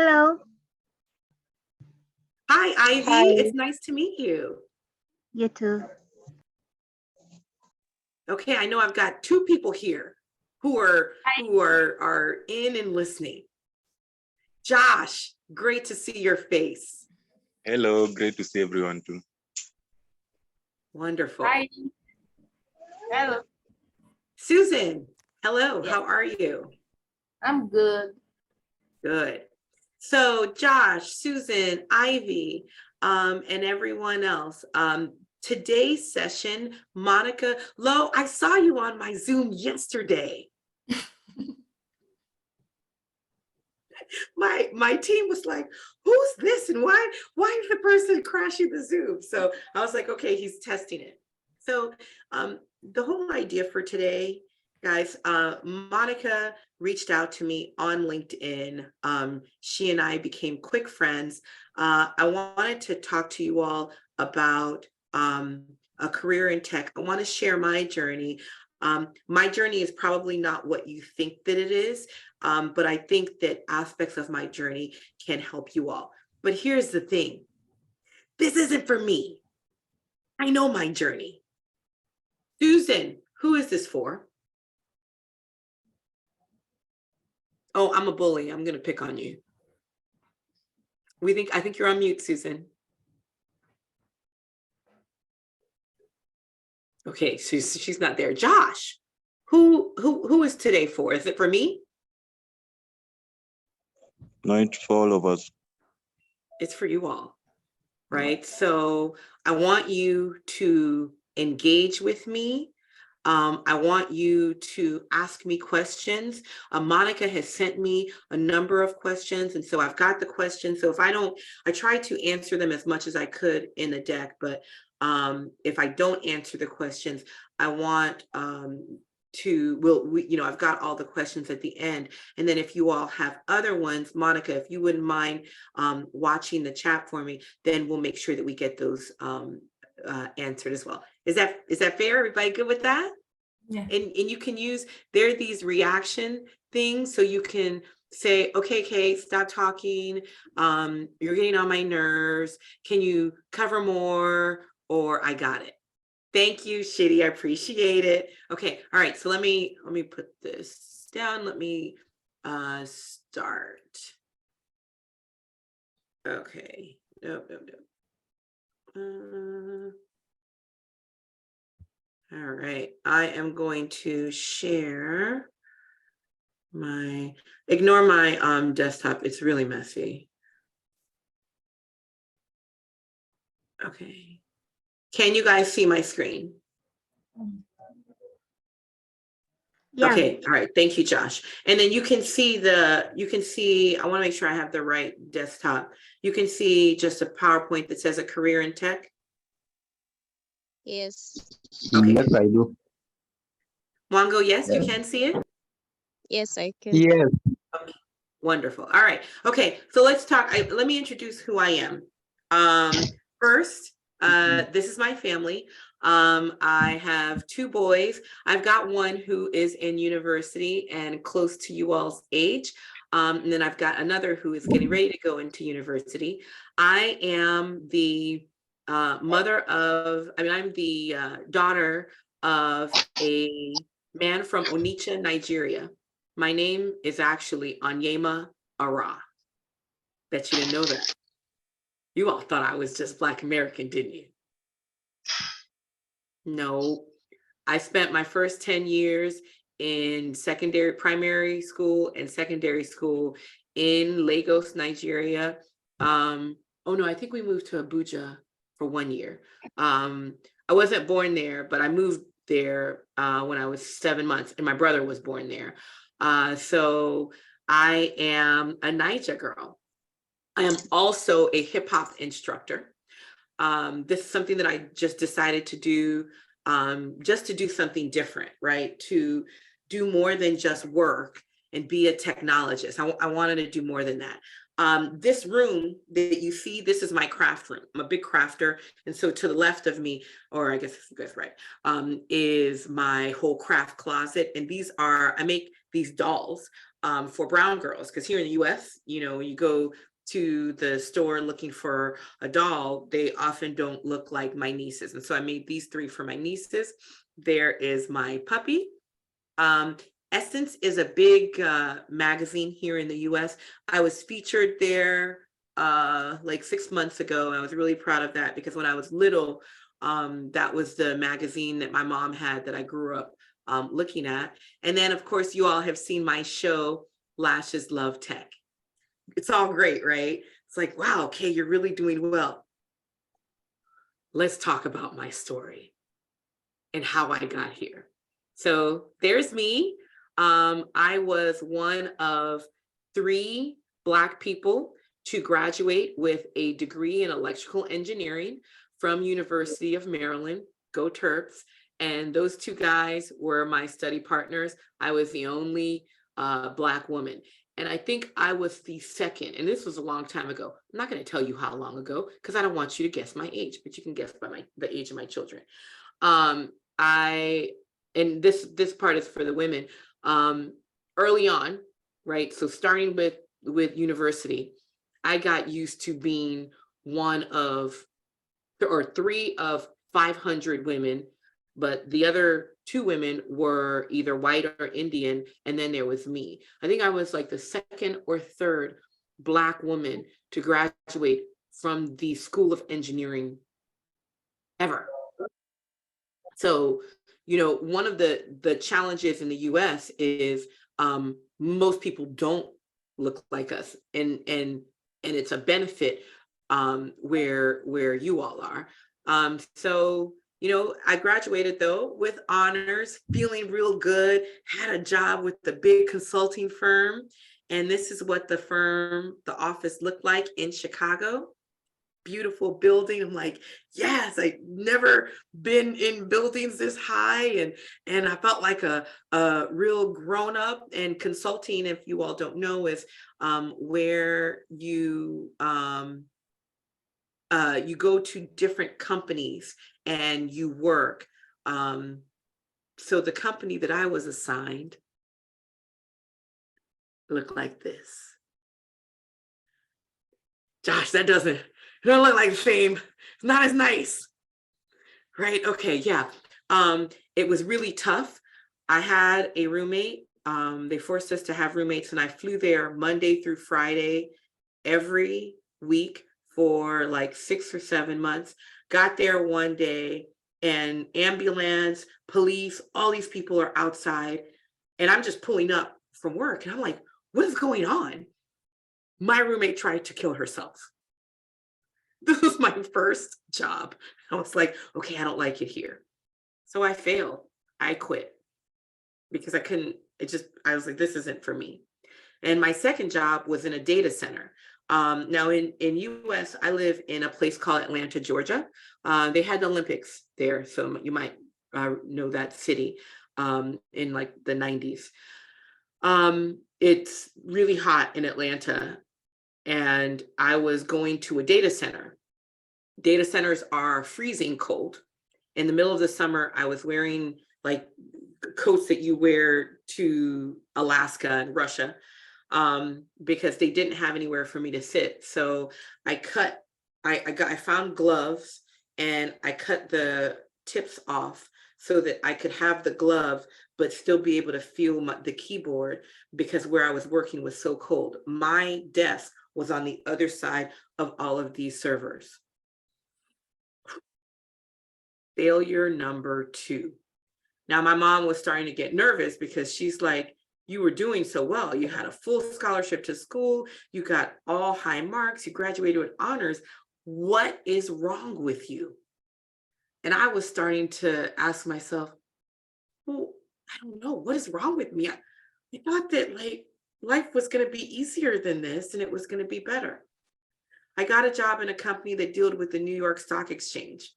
Hello. Hi, Ivy. Hi. It's nice to meet you. You too. Okay, I know I've got two people here who are in and listening. Josh, great to see your face. Hello, great to see everyone too. Wonderful. Hi. Hello. Susan, hello. Yeah. How are you? I'm good. Good. So Josh, Susan, Ivy, and everyone else, today's session, Monica, Lo, I saw you on my Zoom yesterday. My team was like, who's this and why is the person crashing the Zoom? So I was like, okay, he's testing it. So the whole idea for today, guys, Monica reached out to me on LinkedIn. She and I became quick friends. I wanted to talk to you all about a career in tech. I want to share my journey. My journey is probably not what you think that it is, but I think that aspects of my journey can help you all. But here's the thing. This isn't for me. I know my journey. Susan, who is this for? Oh, I'm a bully. I'm going to pick on you. I think you're on mute, Susan. Okay, she's not there. Josh, who is today for? Is it for me? No, it's for all of us. It's for you all, right? So I want you to engage with me. I want you to ask me questions. Monica has sent me a number of questions, and so I've got the questions. So I try to answer them as much as I could in the deck, but if I don't answer the questions, I want I've got all the questions at the end. And then if you all have other ones, Monica, if you wouldn't mind watching the chat for me, then we'll make sure that we get those answered as well. Is that fair? Everybody good with that? Yeah. And you can there are these reaction things, so you can say, okay, Kate, stop talking. You're getting on my nerves. Can you cover more? Or I got it. Thank you, Shitty. I appreciate it. Okay, all right. So let me put this down. Let me start. Okay. Nope. All right. I am going to share ignore my desktop. It's really messy. Okay. Can you guys see my screen? Yeah. Okay, all right, thank you, Josh. And then you can see, I want to make sure I have the right desktop. You can see just a PowerPoint that says a career in tech. Yes. Okay. Yes, I do. Mongo, yes, you can see it? Yes, I can. Yes. Okay. Wonderful. All right. Okay, so let's talk. Let me introduce who I am. First, this is my family. I have two boys. I've got one who is in university and close to you all's age. And then I've got another who is getting ready to go into university. I am the I'm the daughter of a man from Onitsha, Nigeria. My name is actually Onyema Ara. Bet you didn't know that. You all thought I was just Black American, didn't you? No, I spent my first 10 years in primary school and secondary school in Lagos, Nigeria. Oh no, I think we moved to Abuja for 1 year. I wasn't born there, but I moved there when I was 7 months, and my brother was born there. So I am a Niger girl. I am also a hip hop instructor. This is something that I just decided to do, just to do something different, right? To do more than just work and be a technologist. I wanted to do more than that. This room that you see, this is my craft room. I'm a big crafter. And so to the left of me, or I guess that's right, is my whole craft closet. And I make these dolls for brown girls. Because here in the US, you know, when you go to the store looking for a doll, they often don't look like my nieces. And so I made these 3 for my nieces. There is my puppy. Essence is a big magazine here in the US. I was featured there like 6 months ago. I was really proud of that because when I was little, that was the magazine that my mom had that I grew up looking at. And then of course you all have seen my show, Lashes Love Tech. It's all great, right? It's like, wow, okay, you're really doing well. Let's talk about my story and how I got here. So there's me. I was one of 3 Black people to graduate with a degree in electrical engineering from University of Maryland, go Terps. And those 2 guys were my study partners. I was the only Black woman. And I think I was the second, and this was a long time ago. I'm not going to tell you how long ago, because I don't want you to guess my age, but you can guess by the age of my children. And this part is for the women. Early on, right? So starting with university, I got used to being one of, or 3 of 500 women, but the other 2 women were either white or Indian, and then there was me. I think I was like the 2nd or 3rd Black woman to graduate from the School of Engineering ever. So, you know, one of the challenges in the US is most people don't look like us, and it's a benefit where you all are. So, you know, I graduated though with honors, feeling real good, had a job with the big consulting firm. And this is what the office looked like in Chicago. Beautiful building. I'm like, yes, I've never been in buildings this high. And I felt like a real grown up. And consulting, if you all don't know, is where you go to different companies and you work. So the company that I was assigned looked like this. Josh, it doesn't look like the same. It's not as nice, right? Okay, yeah. It was really tough. I had a roommate. They forced us to have roommates, and I flew there Monday through Friday every week for like 6 or 7 months. Got there one day, and ambulance, police, all these people are outside, and I'm just pulling up from work, and I'm like, what is going on? My roommate tried to kill herself. This was my first job. I was like, okay, I don't like it here. So I failed. I quit because I couldn't, I was like, this isn't for me. And my second job was in a data center. Now in US, I live in a place called Atlanta, Georgia. They had the Olympics there. So you might know that city in like the 90s. It's really hot in Atlanta. And I was going to a data center. Data centers are freezing cold. In the middle of the summer, I was wearing like coats that you wear to Alaska and Russia because they didn't have anywhere for me to sit. So I found gloves and I cut the tips off so that I could have the glove, but still be able to feel the keyboard because where I was working was so cold. My desk was on the other side of all of these servers. Failure number 2. Now, my mom was starting to get nervous because she's like, you were doing so well. You had a full scholarship to school. You got all high marks. You graduated with honors. What is wrong with you? And I was starting to ask myself, well, I don't know. What is wrong with me? I thought that like life was going to be easier than this and it was going to be better. I got a job in a company that dealt with the New York Stock Exchange.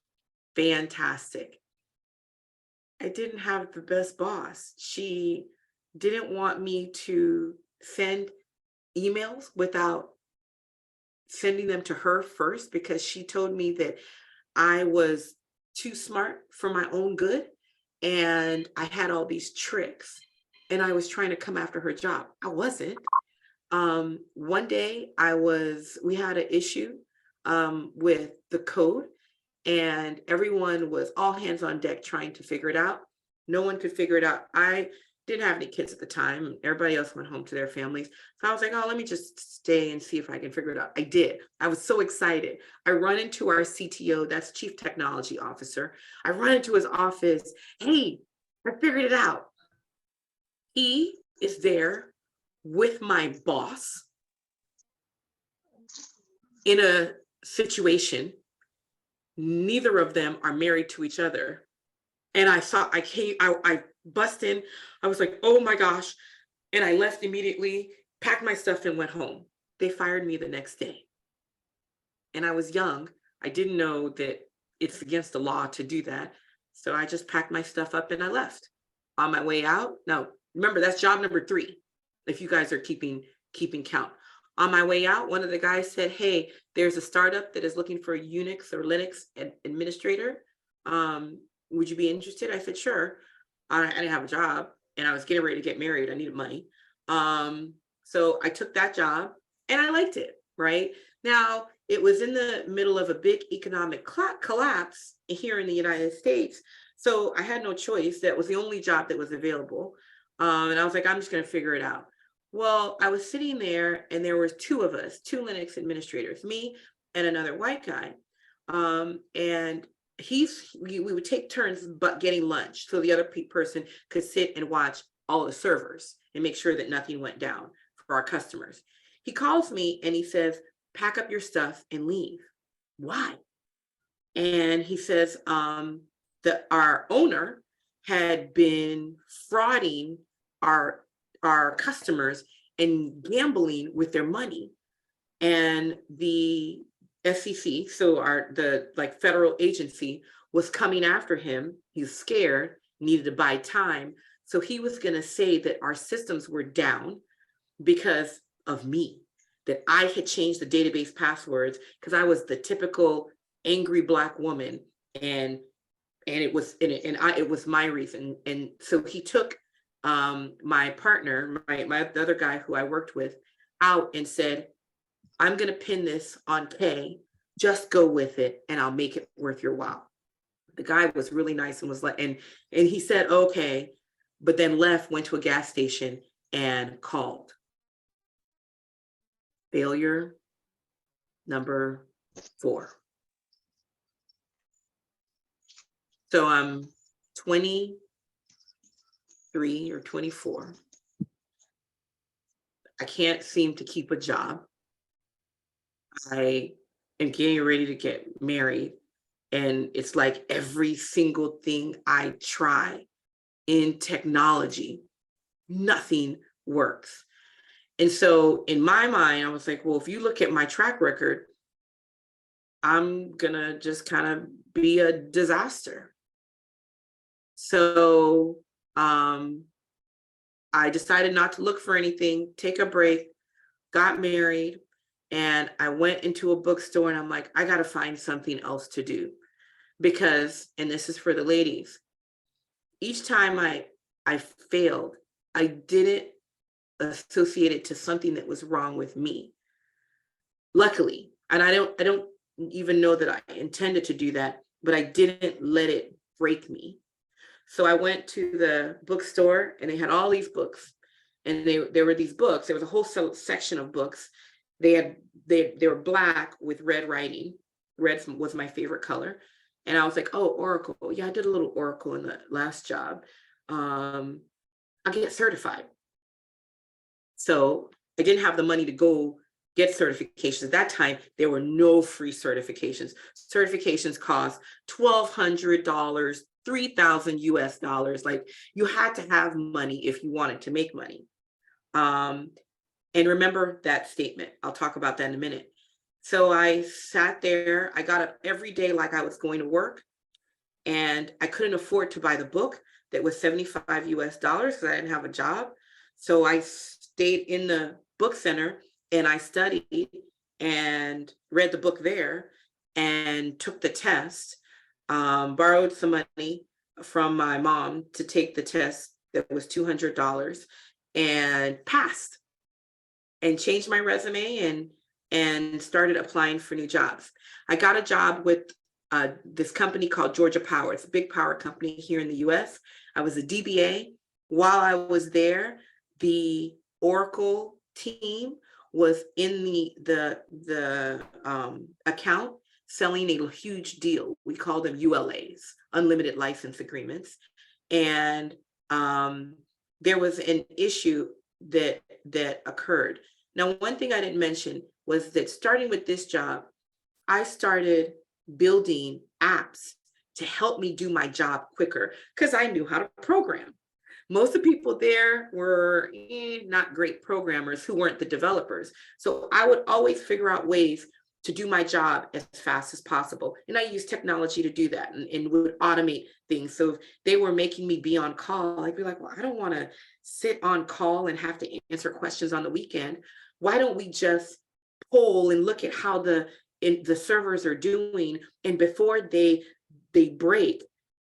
Fantastic. I didn't have the best boss. She didn't want me to send emails without sending them to her first because she told me that I was too smart for my own good and I had all these tricks and I was trying to come after her job. I wasn't. One day we had an issue with the code, and everyone was all hands on deck trying to figure it out. No one could figure it out. I didn't have any kids at the time. Everybody else went home to their families. So I was like, oh, let me just stay and see if I can figure it out. I did. I was so excited. I run into our CTO, that's Chief Technology Officer. I run into his office. Hey, I figured it out. He is there with my boss in a situation. Neither of them are married to each other. And I bust in. I was like, oh my gosh. And I left immediately, packed my stuff and went home. They fired me the next day. And I was young. I didn't know that it's against the law to do that. So I just packed my stuff up and I left. On my way out, now remember, that's job number 3, if you guys are keeping count. On my way out, one of the guys said, hey, there's a startup that is looking for a Unix or Linux administrator. Would you be interested? I said, sure. I didn't have a job and I was getting ready to get married. I needed money. So I took that job and I liked it, right? Now, it was in the middle of a big economic collapse here in the United States. So I had no choice. That was the only job that was available. And I was like, I'm just going to figure it out. Well, I was sitting there and there was 2 of us, 2 Linux administrators, me and another white guy. And we would take turns but getting lunch so the other person could sit and watch all the servers and make sure that nothing went down for our customers. He calls me and he says, pack up your stuff and leave. Why? And he says that our owner had been frauding our customers and gambling with their money. And the SEC, so the federal agency, was coming after him. He's scared, needed to buy time. So he was going to say that our systems were down because of me, that I had changed the database passwords because I was the typical angry Black woman, and it was my reason. And so he took my partner, the other guy who I worked with, out and said, I'm going to pin this on Kay, just go with it and I'll make it worth your while. The guy was really nice and was like, and he said, okay, but then left, went to a gas station and called. Failure number 4. So I'm 23 or 24. I can't seem to keep a job. I am getting ready to get married. And it's like every single thing I try in technology, nothing works. And so in my mind, I was like, well, if you look at my track record, I'm gonna just kind of be a disaster. So I decided not to look for anything, take a break, got married, and I went into a bookstore and I'm like, I gotta find something else to do. Because, and this is for the ladies, each time I failed, I didn't associate it to something that was wrong with me. Luckily, and I don't even know that I intended to do that, but I didn't let it break me. So I went to the bookstore and they had all these books, and there were these books. There was a whole section of books. They were Black with red writing. Red was my favorite color. And I was like, oh, Oracle. Yeah, I did a little Oracle in the last job. I'll get certified. So I didn't have the money to go get certifications. At that time, there were no free certifications. Certifications cost $1,200, $3,000 US. Like, you had to have money if you wanted to make money. And remember that statement. I'll talk about that in a minute. So I sat there, I got up every day like I was going to work, and I couldn't afford to buy the book that was $75 US because I didn't have a job. So I stayed in the book center and I studied and read the book there and took the test, borrowed some money from my mom to take the test that was $200 and passed and changed my resume and started applying for new jobs. I got a job with this company called Georgia Power. It's a big power company here in the US. I was a DBA. While I was there, the Oracle team was in the account selling a huge deal. We call them ULAs, unlimited license agreements. And there was an issue that occurred. Now, one thing I didn't mention was that starting with this job, I started building apps to help me do my job quicker because I knew how to program. Most of the people there were not great programmers who weren't the developers. So I would always figure out ways to do my job as fast as possible. And I used technology to do that and would automate things. So if they were making me be on call, I'd be like, well, I don't want to sit on call and have to answer questions on the weekend. Why don't we just poll and look at how the servers are doing, and before they break,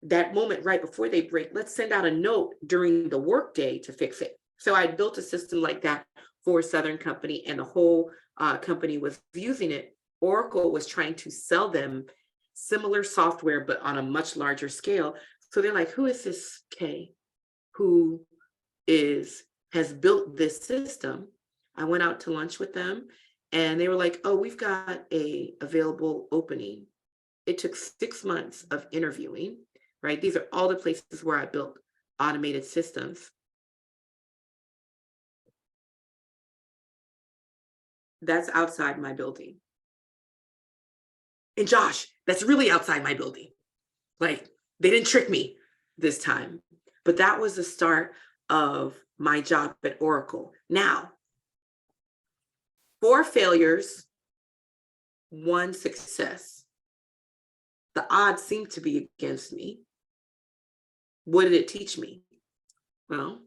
that moment right before they break, let's send out a note during the workday to fix it. So I built a system like that for Southern Company, and the whole company was using it. Oracle was trying to sell them similar software, but on a much larger scale. So they're like, who is this Kay who has built this system? I went out to lunch with them and they were like, oh, we've got a available opening. It took 6 months of interviewing, right? These are all the places where I built automated systems. That's outside my building. And Josh, that's really outside my building. Like, they didn't trick me this time. But that was the start of my job at Oracle. Now, 4 failures, 1 success. The odds seem to be against me. What did it teach me? Well,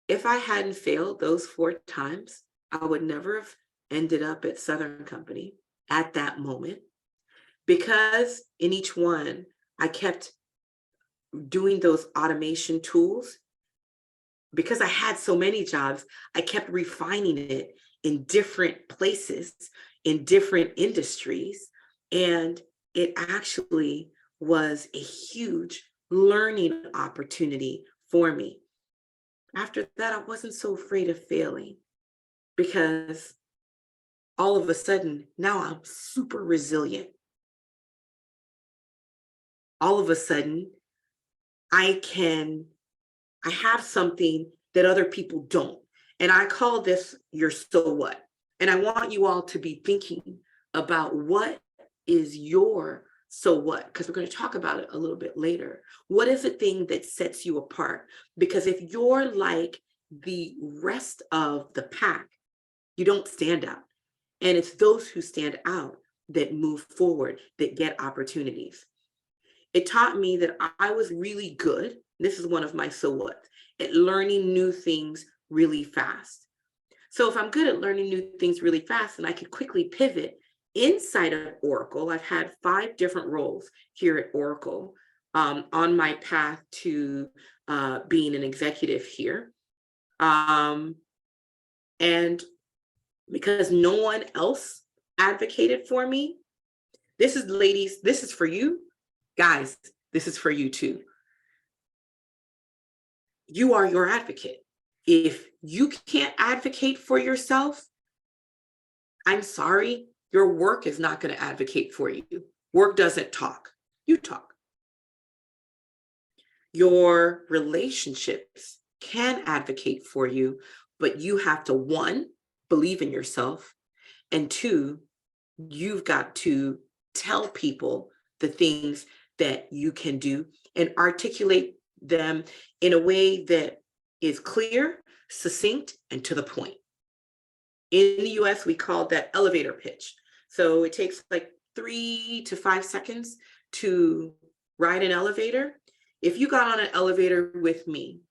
if I hadn't failed those 4 times, I would never have ended up at Southern Company at that moment, because in each one, I kept doing those automation tools. Because I had so many jobs, I kept refining it in different places, in different industries, and it actually was a huge learning opportunity for me. After that, I wasn't so afraid of failing, because all of a sudden, now I'm super resilient. All of a sudden, I have something that other people don't. And I call this your so what. And I want you all to be thinking about what is your so what, because we're going to talk about it a little bit later. What is the thing that sets you apart? Because if you're like the rest of the pack, you don't stand out. And it's those who stand out that move forward, that get opportunities. It taught me that I was really good. This is one of my so what, at learning new things really fast. So if I'm good at learning new things really fast, and I could quickly pivot inside of Oracle. I've had 5 different roles here at Oracle on my path to being an executive here. And because no one else advocated for me, this is, ladies, this is for you. Guys, this is for you too. You are your advocate. If you can't advocate for yourself, I'm sorry, your work is not going to advocate for you. Work doesn't talk, you talk. Your relationships can advocate for you, but you have to, 1, believe in yourself, and 2, you've got to tell people the things that you can do and articulate them in a way that is clear, succinct, and to the point. In the US, we call that elevator pitch. So it takes like 3 to 5 seconds to ride an elevator. If you got on an elevator with me,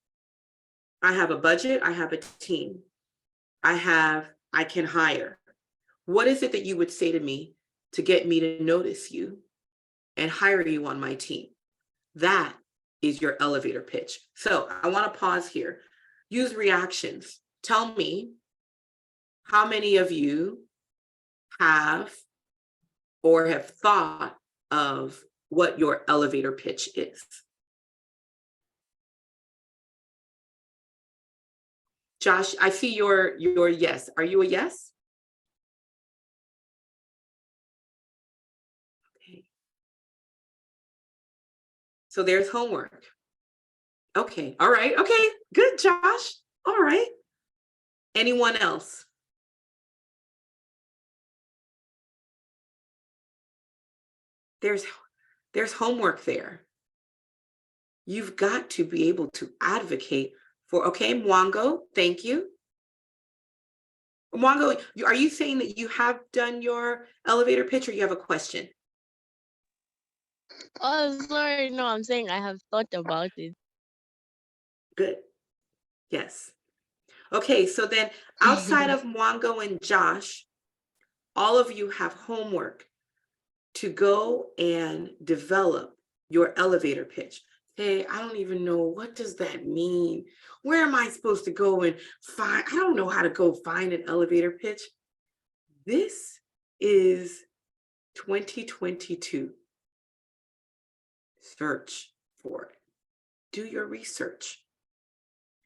I have a budget, I have a team, I can hire. What is it that you would say to me to get me to notice you and hire you on my team? That is your elevator pitch. So I want to pause here. Use reactions. Tell me how many of you have or have thought of what your elevator pitch is. Josh, I see your yes. Are you a yes? Okay. So there's homework. Okay, all right, okay, good, Josh. All right. Anyone else? There's homework there. You've got to be able to advocate for, okay, Mwango, thank you. Mwango, are you saying that you have done your elevator pitch or you have a question? Oh, sorry. No, I'm saying I have thought about it. Good. Yes. Okay, so then outside of Mwango and Josh, all of you have homework to go and develop your elevator pitch. Hey, I don't even know, what does that mean? Where am I supposed to go and find? I don't know how to go find an elevator pitch. This is 2022. Search for it. Do your research.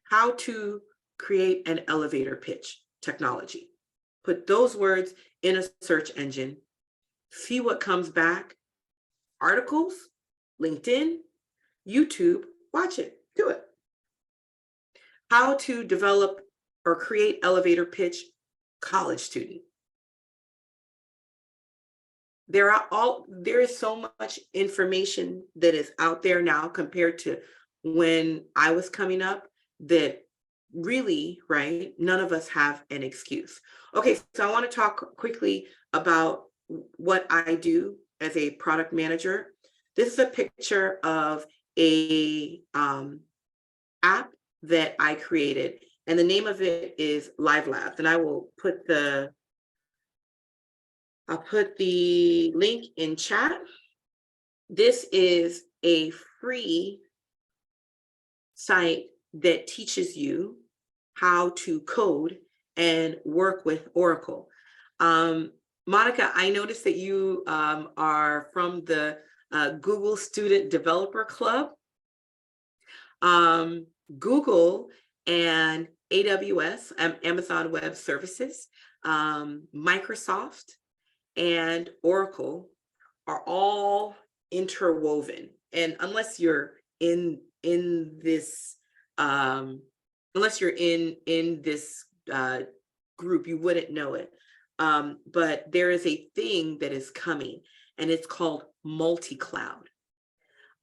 How to create an elevator pitch technology. Put those words in a search engine. See what comes back. Articles, LinkedIn, YouTube, watch it, do it. How to develop or create elevator pitch, college student. There is so much information that is out there now compared to when I was coming up that really, right, none of us have an excuse. Okay, so I want to talk quickly about what I do as a product manager. This is a picture of a app that I created, and the name of it is Live Labs, and I will put I'll put the link in chat. This is a free site that teaches you how to code and work with Oracle. Monica, I noticed that you are from the Google Student Developer Club. Google and AWS, Amazon Web Services, Microsoft, and Oracle are all interwoven. And unless you're in this, unless you're in this group, you wouldn't know it. But there is a thing that is coming, and it's called multi-cloud.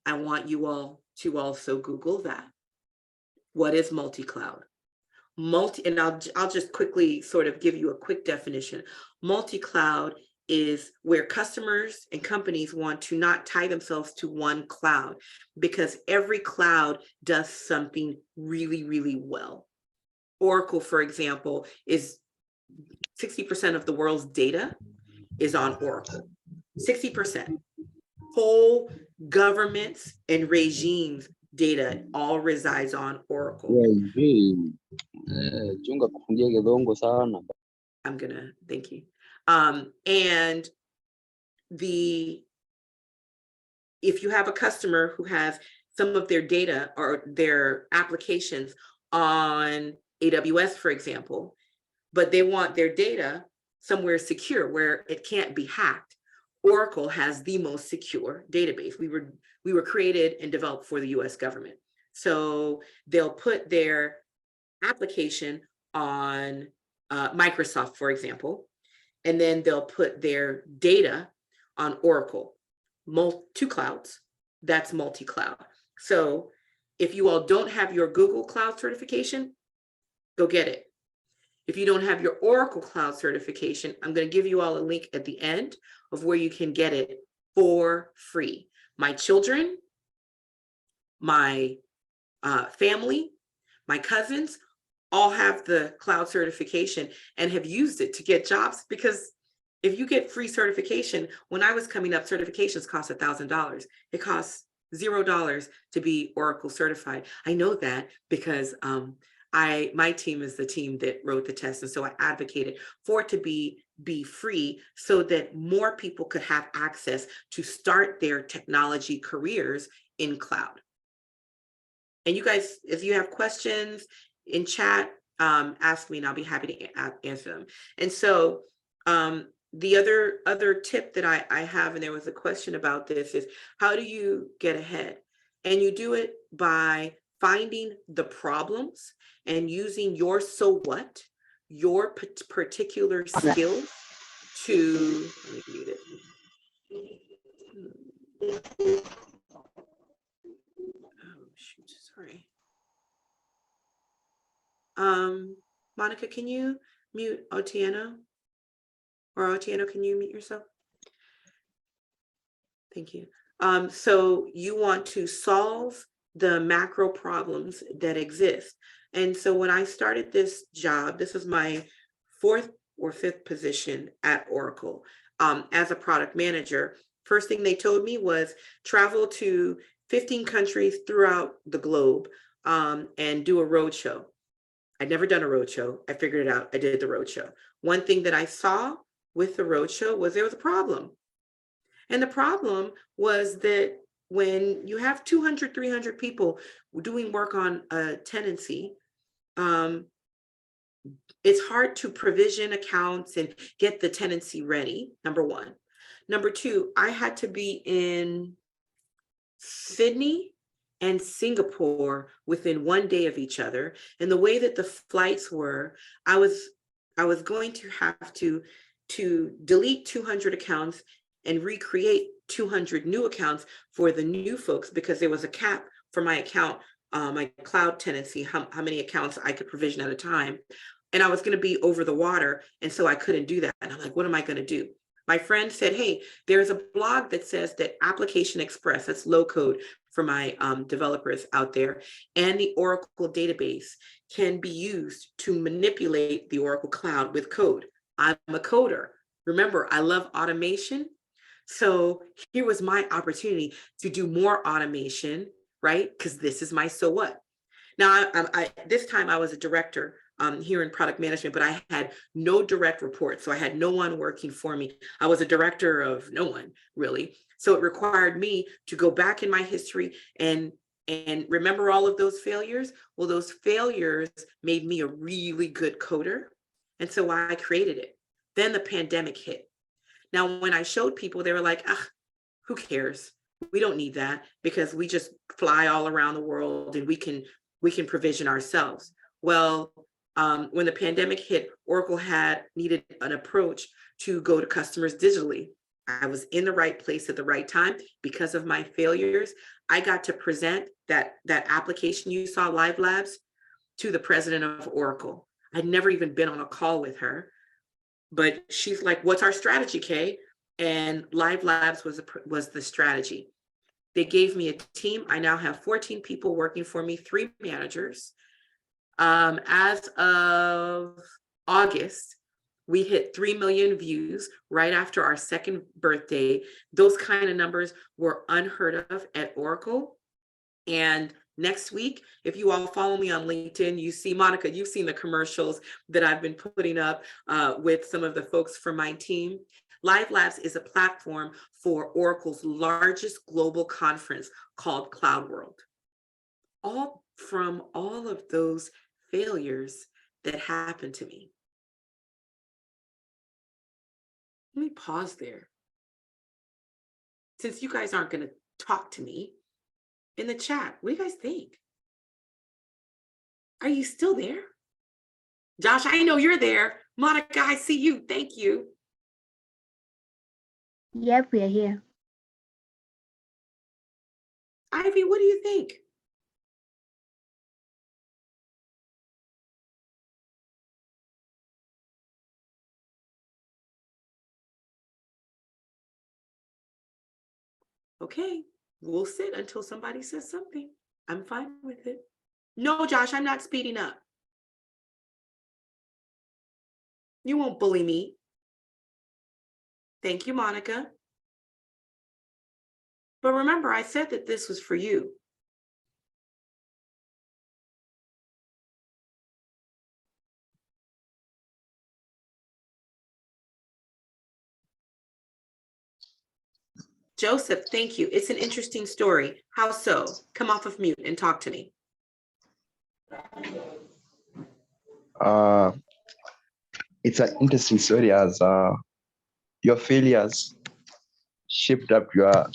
I want you all to also Google that. What is multi-cloud? And I'll just quickly sort of give you a quick definition. Multi-cloud is where customers and companies want to not tie themselves to one cloud, because every cloud does something really, really well. Oracle, for example, is 60% of the world's data is on Oracle. 60%. Whole governments and regimes data all resides on Oracle. I'm gonna, thank you. And if you have a customer who has some of their data or their applications on AWS, for example, but they want their data somewhere secure where it can't be hacked, Oracle has the most secure database. We were created and developed for the US government. So they'll put their application on Microsoft, for example, and then they'll put their data on Oracle. Two clouds, that's multi-cloud. So if you all don't have your Google Cloud certification, go get it. If you don't have your Oracle Cloud certification, I'm going to give you all a link at the end of where you can get it for free. My children, my family, my cousins, all have the cloud certification and have used it to get jobs, because if you get free certification, when I was coming up, certifications cost $1,000. It costs $0 to be Oracle certified. I know that because my team is the team that wrote the test. And so I advocated for it to be free so that more people could have access to start their technology careers in cloud. And you guys, if you have questions in chat, ask me and I'll be happy to answer them. And so the other tip that I have, and there was a question about this, is how do you get ahead? And you do it by finding the problems and using your so what, your particular skills to, let me mute it. Oh, shoot, sorry. Monica, can you mute Otieno? Or Otieno, can you mute yourself? Thank you. So you want to solve the macro problems that exist. And so when I started this job, this was my 4th or 5th position at Oracle as a product manager. First thing they told me was travel to 15 countries throughout the globe and do a roadshow. I'd never done a roadshow. I figured it out. I did the roadshow. One thing that I saw with the roadshow was there was a problem. And the problem was that when you have 200, 300 people doing work on a tenancy, it's hard to provision accounts and get the tenancy ready, number one. Number two, I had to be in Sydney and Singapore within 1 day of each other. And the way that the flights were, I was going to have to delete 200 accounts and recreate 200 new accounts for the new folks because there was a cap for my account, my cloud tenancy, how many accounts I could provision at a time. And I was going to be over the water. And so I couldn't do that. And I'm like, what am I going to do? My friend said, hey, there's a blog that says that Application Express, that's low code for my developers out there, and the Oracle database can be used to manipulate the Oracle Cloud with code. I'm a coder. Remember, I love automation. So here was my opportunity to do more automation, right? Because this is my so what. Now, this time I was a director here in product management, but I had no direct reports. So I had no one working for me. I was a director of no one, really. So it required me to go back in my history and remember all of those failures. Well, those failures made me a really good coder. And so I created it. Then the pandemic hit. Now, when I showed people, they were like, ah, who cares? We don't need that because we just fly all around the world and we can provision ourselves. Well, when the pandemic hit, Oracle needed an approach to go to customers digitally. I was in the right place at the right time because of my failures. I got to present that application you saw, Live Labs, to the president of Oracle. I'd never even been on a call with her, but she's like, what's our strategy, Kay? And Live Labs was the strategy. They gave me a team. I now have 14 people working for me, 3 managers. As of August, we hit 3 million views right after our 2nd birthday. Those kind of numbers were unheard of at Oracle. And next week, if you all follow me on LinkedIn, you see, Monica, you've seen the commercials that I've been putting up with some of the folks from my team. Live Labs is a platform for Oracle's largest global conference called Cloud World. All from all of those failures that happened to me. Let me pause there. Since you guys aren't going to talk to me in the chat, what do you guys think? Are you still there? Josh, I know you're there. Monica, I see you. Thank you. Yep, we are here. Ivy, what do you think? Okay, we'll sit until somebody says something. I'm fine with it. No, Josh, I'm not speeding up. You won't bully me. Thank you, Monica. But remember, I said that this was for you. Joseph, thank you. It's an interesting story. How so? Come off of mute and talk to me. It's an interesting story as your failures shaped up your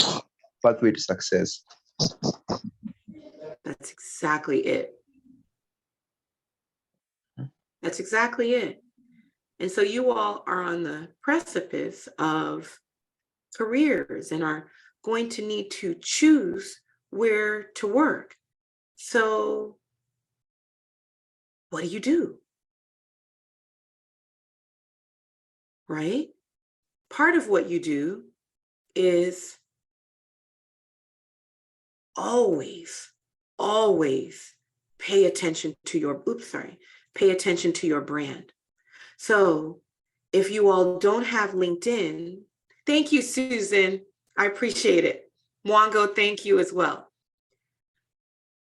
pathway to success. That's exactly it. That's exactly it. And so you all are on the precipice of careers and are going to need to choose where to work. So what do you do? Right? Part of what you do is always pay attention to your, pay attention to your brand. So if you all don't have LinkedIn, thank you, Susan. I appreciate it. Mwango, thank you as well.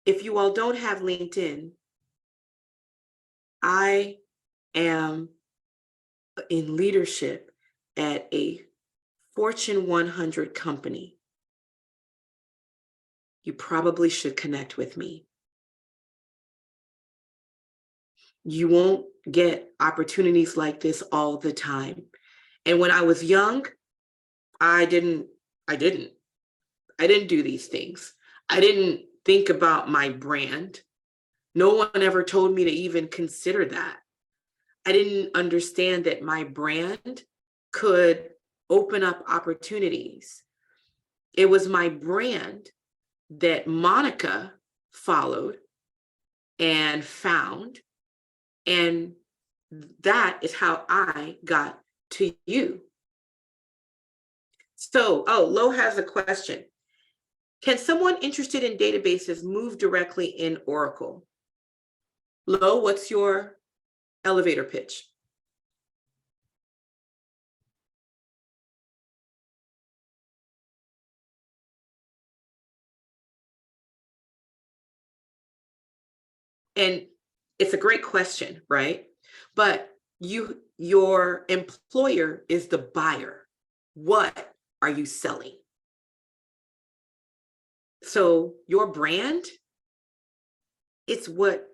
If you all don't have LinkedIn, I am in leadership at a Fortune 100 company. You probably should connect with me. You won't get opportunities like this all the time. And when I was young, I didn't do these things. I didn't think about my brand. No one ever told me to even consider that. I didn't understand that my brand could open up opportunities. It was my brand that Monica followed and found. And that is how I got to you. So, Lo has a question. Can someone interested in databases move directly in Oracle? Lo, what's your elevator pitch? And it's a great question, right? But your employer is the buyer. What are you selling? So your brand, it's what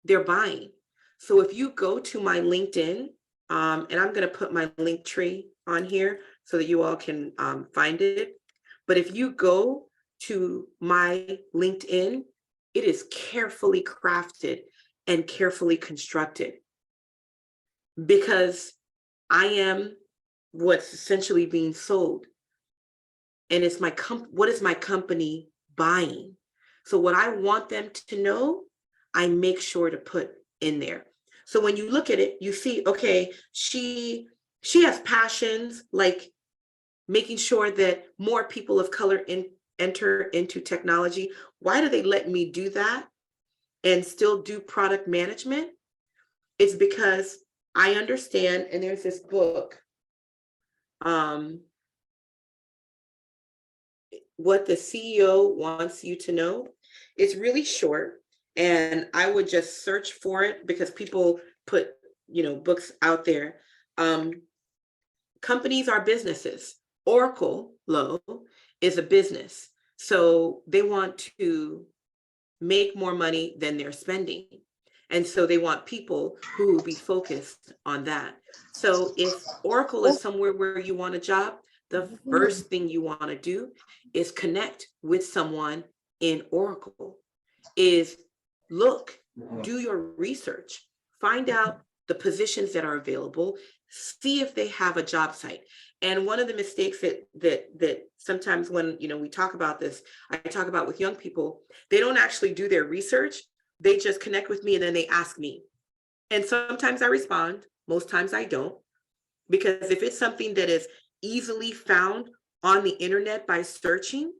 they're buying. So if you go to my LinkedIn, and I'm going to put my link tree on here so that you all can find it. But if you go to my LinkedIn, it is carefully crafted and carefully constructed because I am what's essentially being sold. And it's what is my company buying? So what I want them to know, I make sure to put in there. So when you look at it, you see, okay, she has passions like making sure that more people of color enter into technology. Why do they let me do that and still do product management? It's because I understand, and there's this book, What the CEO Wants You to Know. It's really short, and I would just search for it because people put, books out there. Companies are businesses. Oracle, Lo, is a business. So they want to make more money than they're spending. And so they want people who will be focused on that. So if Oracle is somewhere where you want a job, the first thing you want to do is connect with someone in Oracle, is look, do your research, find out the positions that are available, see if they have a job site. And one of the mistakes that sometimes when we talk about this, I talk about with young people, they don't actually do their research. They just connect with me and then they ask me. And sometimes I respond, most times I don't, because if it's something that is easily found on the internet by searching,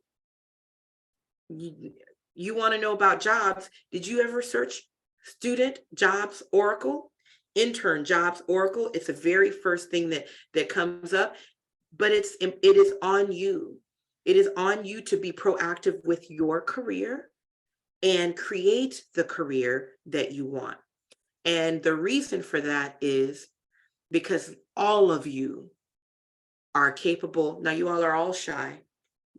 you want to know about jobs. Did you ever search student jobs Oracle, intern jobs Oracle? It's the very first thing that comes up, but it is on you. It is on you to be proactive with your career and create the career that you want. And the reason for that is because all of you are capable. Now, you all are all shy.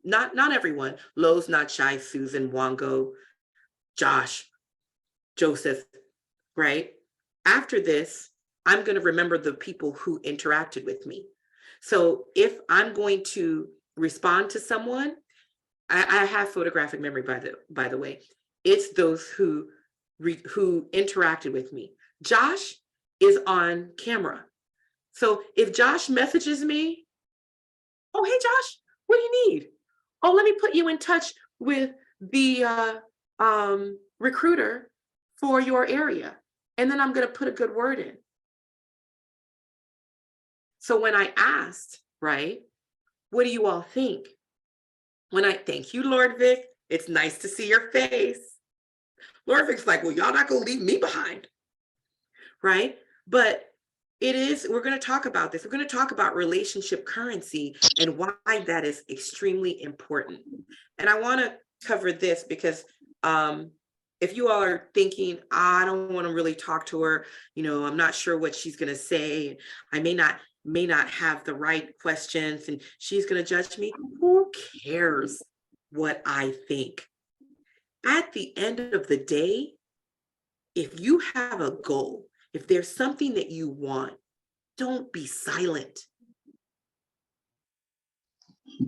Not everyone. Lowe's not shy. Susan, Wango, Josh, Joseph, right? After this, I'm going to remember the people who interacted with me. So if I'm going to respond to someone, I have photographic memory, by the way. It's those who interacted with me. Josh is on camera. So if Josh messages me, oh, hey, Josh, what do you need? Oh, let me put you in touch with the recruiter for your area. And then I'm going to put a good word in. So when I asked, right, what do you all think? Thank you, Lord Vic. It's nice to see your face. Lord Vic's like, well, y'all not going to leave me behind, right? But we're going to talk about this. We're going to talk about relationship currency and why that is extremely important. And I want to cover this because if you all are thinking, I don't want to really talk to her, I'm not sure what she's going to say. I may not have the right questions and she's going to judge me. Who cares what I think? At the end of the day, if you have a goal, if there's something that you want, don't be silent.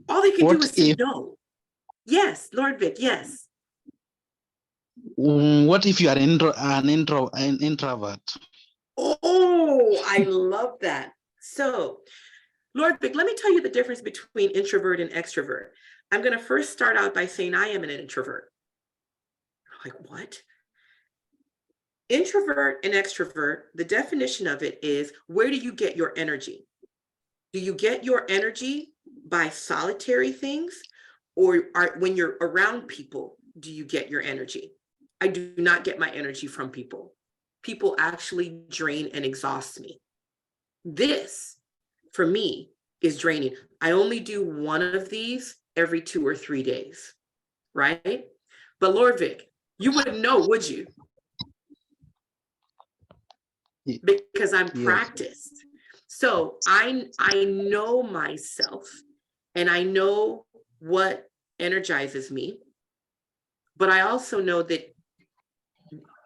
All they can do is say no. Yes, Lord Vic, yes. What if you are an introvert? Oh, I love that. So, Lord Vic, let me tell you the difference between introvert and extrovert. I'm going to first start out by saying I am an introvert. I'm like, what? Introvert and extrovert, the definition of it is, where do you get your energy? Do you get your energy by solitary things, or when you're around people, do you get your energy? I do not get my energy from people. People actually drain and exhaust me. This, for me, is draining. I only do one of these every 2 or 3 days, right? But Lord Vic, you wouldn't know, would you? Because I'm practiced. So I know myself and I know what energizes me, but I also know that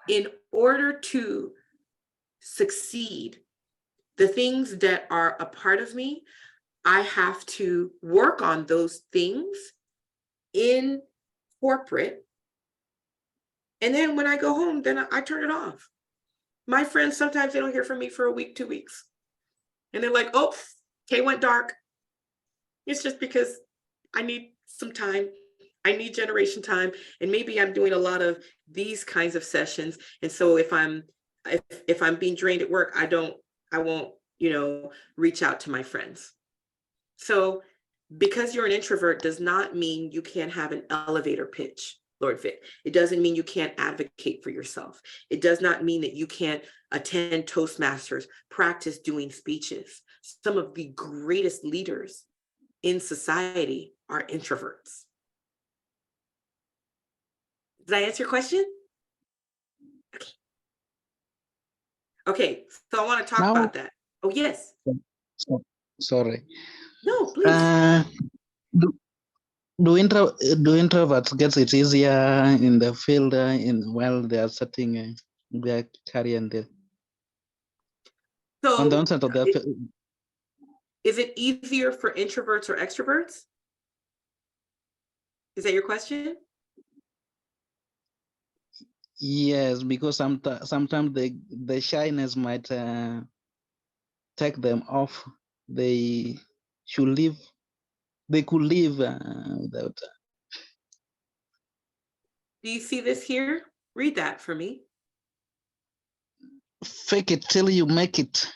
in order to succeed, the things that are a part of me, I have to work on those things in corporate. And then when I go home, then I turn it off. My friends, sometimes they don't hear from me for a week, 2 weeks. And they're like, oh, Kay went dark. It's just because I need some time. I need generation time. And maybe I'm doing a lot of these kinds of sessions. And so if I'm being drained at work, I won't, reach out to my friends. So because you're an introvert does not mean you can't have an elevator pitch, Lord Vic. It doesn't mean you can't advocate for yourself. It does not mean that you can't attend Toastmasters, practice doing speeches. Some of the greatest leaders in society are introverts. Did I answer your question? Okay, so I want to talk about that. Oh, yes. Sorry. No, please. Do introverts get it easier in the field while they are setting their career and on the So onset of their is it easier for introverts or extroverts? Is that your question? Yes, because sometimes the shyness might take them off. They should live. They could live without. Do you see this here? Read that for me. Fake it till you make it.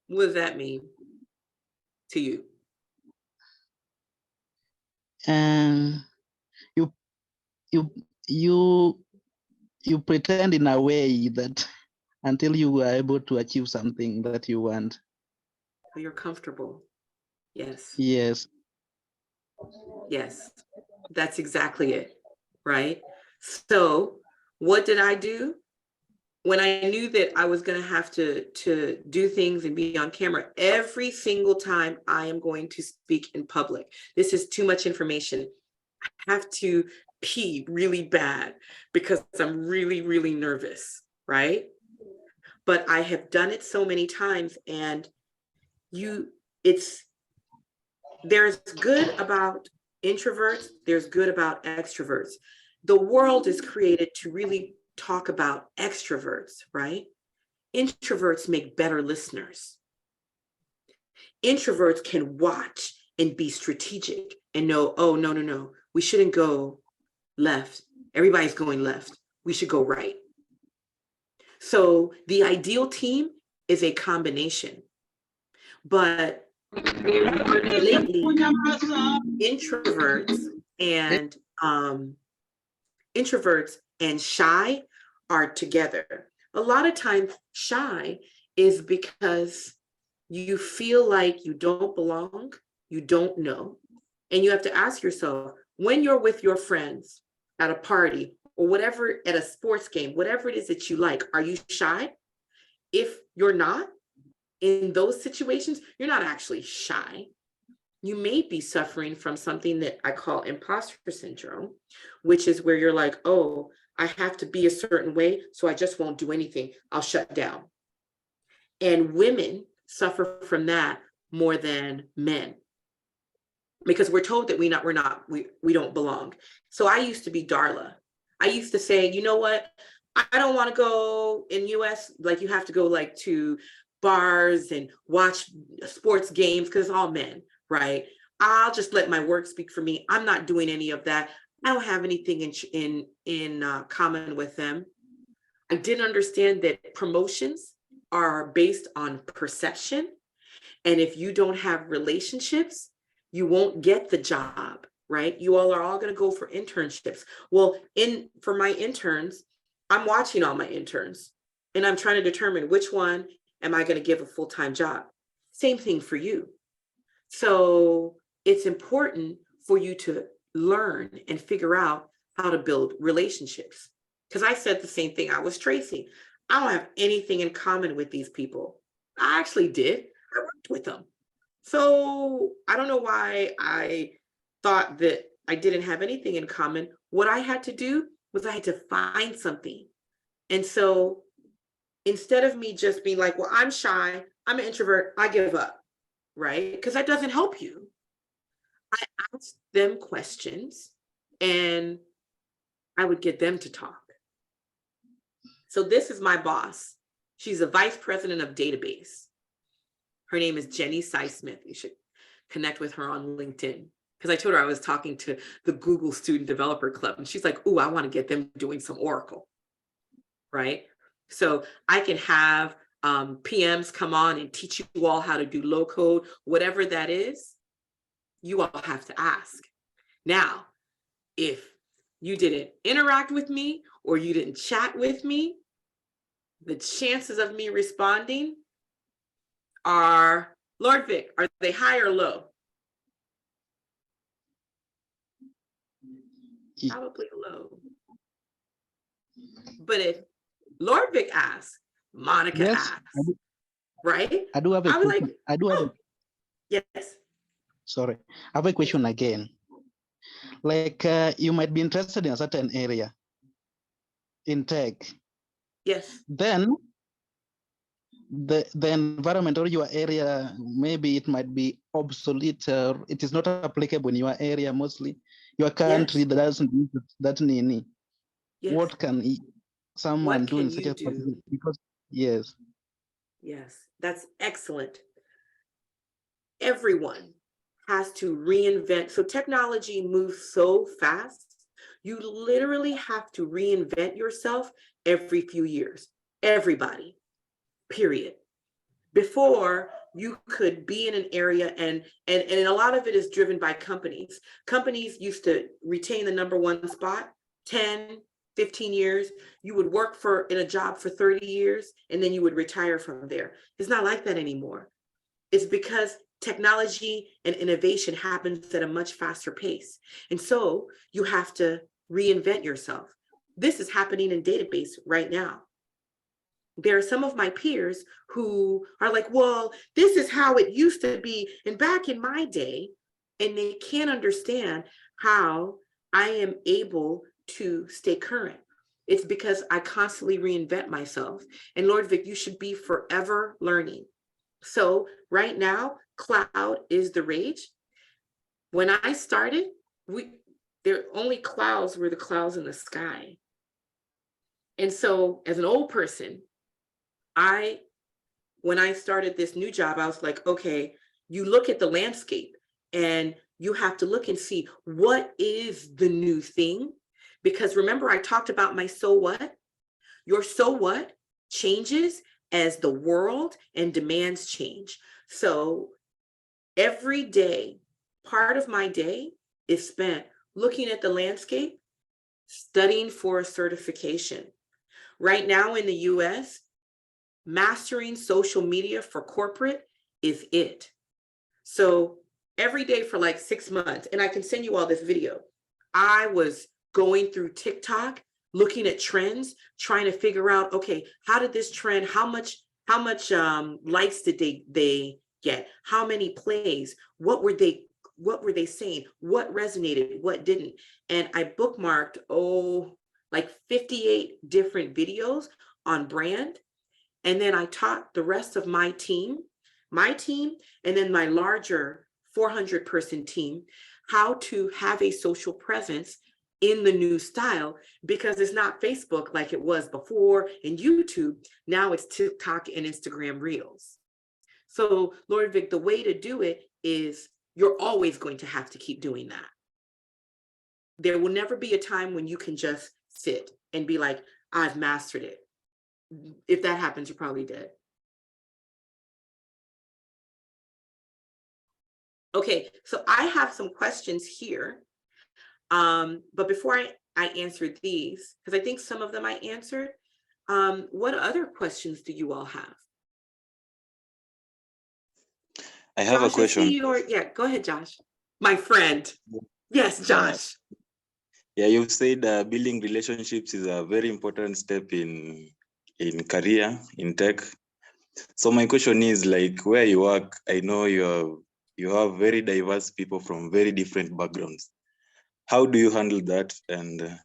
What does that mean to you? And you pretend in a way that until you are able to achieve something that you want. You're comfortable. Yes. Yes. Yes, that's exactly it, right? So what did I do? When I knew that I was going to have to do things and be on camera every single time I am going to speak in public. This is too much information. I have to pee really bad because I'm really, really nervous, right? But I have done it so many times, and there's good about introverts, there's good about extroverts. The world is created to really talk about extroverts, right? Introverts make better listeners. Introverts can watch and be strategic and know, oh, no, we shouldn't go left. Everybody's going left. We should go right. So the ideal team is a combination. But lately, introverts and shy are together. A lot of times shy is because you feel like you don't belong, you don't know. And you have to ask yourself, when you're with your friends at a party or whatever, at a sports game, whatever it is that you like, are you shy? If you're not, in those situations, you're not actually shy. You may be suffering from something that I call imposter syndrome, which is where you're like, oh, I have to be a certain way, so I just won't do anything. I'll shut down. And women suffer from that more than men, because we're told that we don't belong. So I used to be Darla. I used to say, you know what? I don't want to go in US, like you have to go like to bars and watch sports games because it's all men, right? I'll just let my work speak for me. I'm not doing any of that. I don't have anything in common with them. I didn't understand that promotions are based on perception. And if you don't have relationships, you won't get the job, right? You all are all going to go for internships. Well, for my interns, I'm watching all my interns and I'm trying to determine which one am I going to give a full-time job. Same thing for you. So it's important for you to learn and figure out how to build relationships. Because I said the same thing. I was Tracy. I don't have anything in common with these people. I actually did. I worked with them. So I don't know why I thought that I didn't have anything in common. What I had to do was I had to find something. And so instead of me just being like, well, I'm shy, I'm an introvert, I give up, right? Because that doesn't help you. I asked them questions and I would get them to talk. So this is my boss. She's a vice president of database. Her name is Jenny Sy-Smith. You should connect with her on LinkedIn. Because I told her I was talking to the Google Student Developer Club. And she's like, ooh, I want to get them doing some Oracle, right? So I can have PMs come on and teach you all how to do low code, whatever that is, you all have to ask. Now, if you didn't interact with me or you didn't chat with me, the chances of me responding are, Lord Vic, are they high or low? Probably low. But if Lord Vic asks, Monica Yes, asks, right? I do have a I'll be question. like, I do have oh, yes. sorry. I have a question again. Like you might be interested in a certain area in tech. Yes. Then the environment or your area, maybe it might be obsolete. It is not applicable in your area mostly. Your country that doesn't use that need. Yes. What can someone What do can in such you a do? position? Because yes. Yes, that's excellent. Everyone has to reinvent. So technology moves so fast. You literally have to reinvent yourself every few years. Everybody, period. Before, you could be in an area and a lot of it is driven by companies. Companies used to retain the number one spot 10, 15 years. You would work in a job for 30 years and then you would retire from there. It's not like that anymore. It's because technology and innovation happens at a much faster pace. And so you have to reinvent yourself. This is happening in database right now. There are some of my peers who are like, well, this is how it used to be. And back in my day, and they can't understand how I am able to stay current. It's because I constantly reinvent myself. And Lord Vic, you should be forever learning. So right now, cloud is the rage. When I started, there only clouds were the clouds in the sky. And so as an old person, when I started this new job, I was like, okay, you look at the landscape and you have to look and see what is the new thing. Because remember, I talked about my so what? Your so what changes as the world and demands change. So every day, part of my day is spent looking at the landscape, studying for a certification. Right now in the US, mastering social media for corporate is it. So every day for like 6 months, and I can send you all this video, I was going through TikTok, looking at trends, trying to figure out, okay, how did this trend, how much likes did they get? How many plays? What were they saying? What resonated? What didn't? And I bookmarked, like 58 different videos on brand. And then I taught the rest of my team, and then my larger 400-person team, how to have a social presence in the new style, because it's not Facebook like it was before and YouTube. Now it's TikTok and Instagram Reels. So Lord Vic, the way to do it is you're always going to have to keep doing that. There will never be a time when you can just sit and be like, I've mastered it. If that happens, you're probably dead. Okay, so I have some questions here. But before I answer these, because I think some of them I answered, what other questions do you all have? I have a Josh, I see question. yeah, go ahead, Josh. My friend. Yes, Josh. Yeah, you've said building relationships is a very important step in career, in tech. So my question is, like, where you work, I know you have very diverse people from very different backgrounds. How do you handle that? And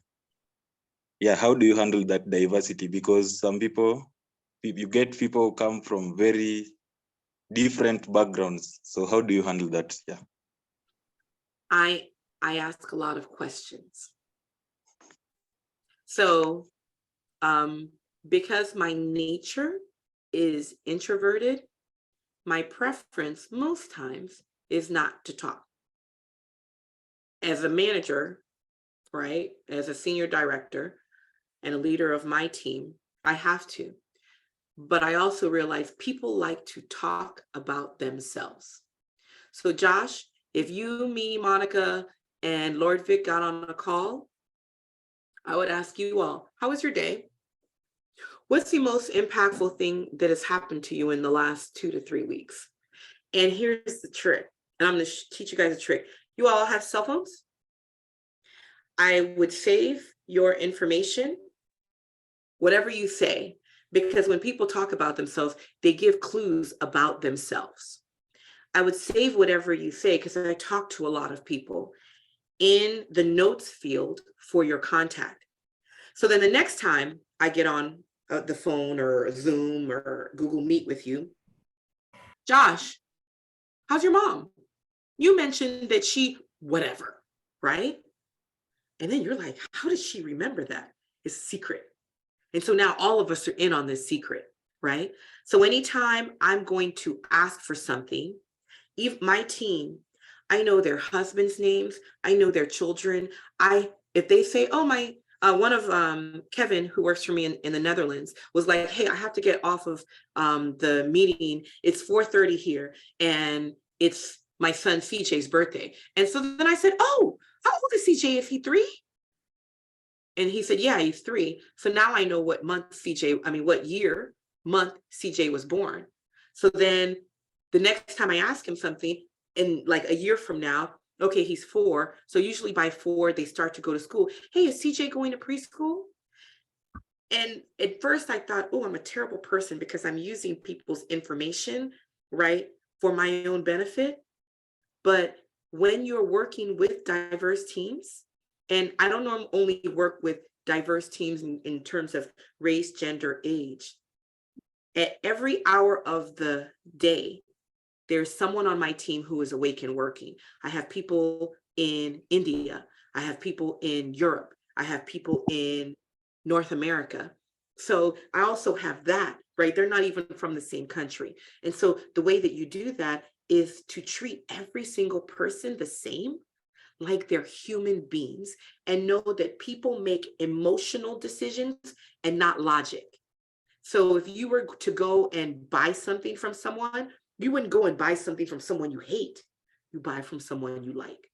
how do you handle that diversity? Because some people, you get people who come from very different backgrounds. So how do you handle that? Yeah. I ask a lot of questions. So because my nature is introverted, my preference most times is not to talk. As a manager, right, as a senior director and a leader of my team, I have to. But I also realize people like to talk about themselves. So Josh, if you, me, Monica, and Lord Vic got on a call, I would ask you all, how was your day? What's the most impactful thing that has happened to you in the last 2 to 3 weeks? And here's the trick, and I'm going to teach you guys a trick. You all have cell phones? I would save your information, whatever you say, because when people talk about themselves, they give clues about themselves. I would save whatever you say, because I talk to a lot of people, in the notes field for your contact. So then the next time I get on the phone or Zoom or Google Meet with you, Josh, how's your mom? You mentioned that she, whatever, right? And then you're like, how does she remember that? It's a secret. And so now all of us are in on this secret, right? So anytime I'm going to ask for something, even my team, I know their husbands' names, I know their children. If they say, oh, my, one of Kevin, who works for me in the Netherlands, was like, hey, I have to get off of the meeting. It's 4:30 here, and it's my son CJ's birthday. And so then I said, oh, how old is CJ? Is he 3? And he said, yeah, he's 3. So now I know what year, month CJ was born. So then the next time I ask him something, in like a year from now, okay, he's 4. So usually by 4, they start to go to school. Hey, is CJ going to preschool? And at first I thought, oh, I'm a terrible person because I'm using people's information, right, for my own benefit. But when you're working with diverse teams, and I don't only work with diverse teams in terms of race, gender, age, at every hour of the day, there's someone on my team who is awake and working. I have people in India. I have people in Europe. I have people in North America. So I also have that, right? They're not even from the same country. And so the way that you do that is to treat every single person the same, like they're human beings, and know that people make emotional decisions and not logic. So if you were to go and buy something from someone, you wouldn't go and buy something from someone you hate. You buy from someone you like.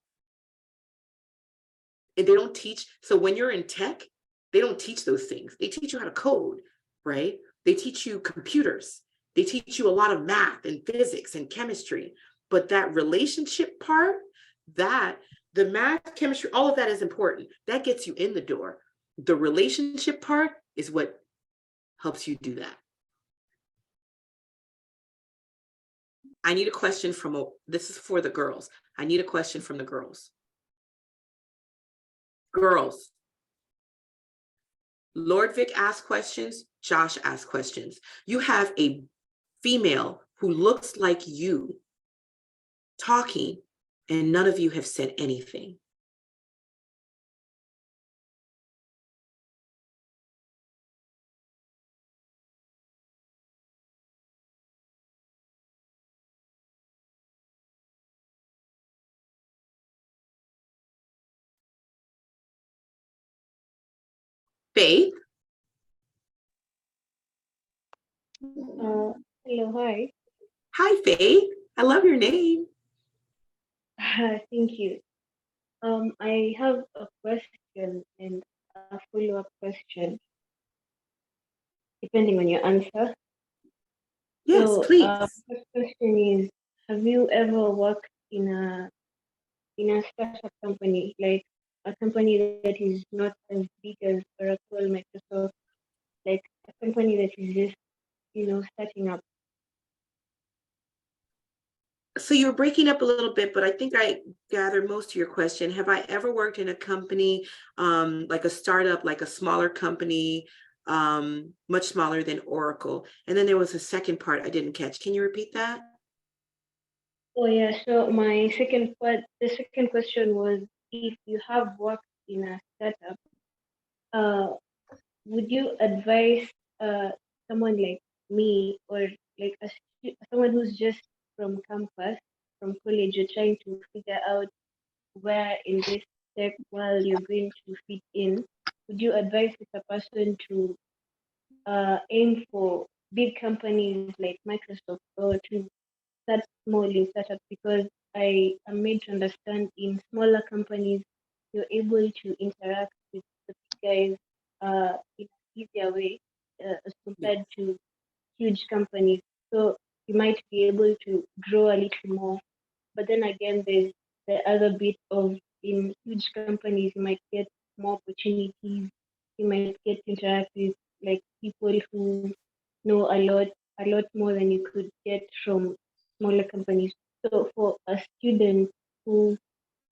And they don't teach. So when you're in tech, they don't teach those things. They teach you how to code, right? They teach you computers. They teach you a lot of math and physics and chemistry. But that relationship part, that the math, chemistry, all of that is important. That gets you in the door. The relationship part is what helps you do that. I need a question from, this is for the girls. I need a question from the girls. Girls. Lord Vic asked questions, Josh asked questions. You have a female who looks like you talking, and none of you have said anything. Faith? Hello, hi. Hi, Faith. I love your name. Thank you. I have a question and a follow-up question, depending on your answer. Yes, So, please. first question is: have you ever worked in a startup company, like a company that is not as big as Oracle, Microsoft, like a company that is just starting up? So you're breaking up a little bit, but I think I gathered most of your question. Have I ever worked in a company, like a startup, like a smaller company, much smaller than Oracle? And then there was a second part I didn't catch. Can you repeat that? Oh yeah. So my the second question was, if you have worked in a startup, would you advise someone like me, or like someone who's just from campus, from college, you're trying to figure out where in this tech world you're going to fit in? Would you advise this a person to aim for big companies like Microsoft, or to start small in startup? Because I am made to understand in smaller companies you're able to interact with the big guys in an easier way as compared to huge companies. So you might be able to grow a little more. But then again, there's the other bit of, in huge companies you might get more opportunities. You might get to interact with like people who know a lot more than you could get from smaller companies. So for a student who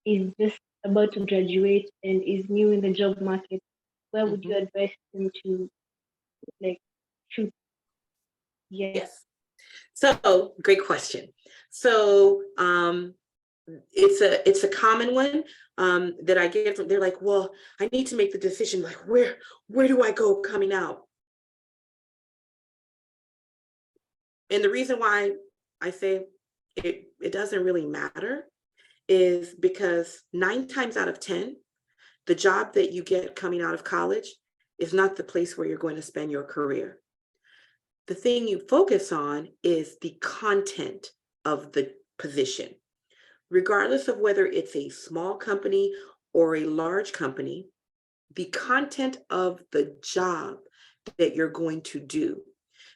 is just about to graduate and is new in the job market, where would you advise them to like shoot? Yes. So great question. So it's a common one that I get from, they're like, well, I need to make the decision, like where do I go coming out? And the reason why I say it doesn't really matter is because 9 times out of 10, the job that you get coming out of college is not the place where you're going to spend your career. The thing you focus on is the content of the position. Regardless of whether it's a small company or a large company, the content of the job that you're going to do.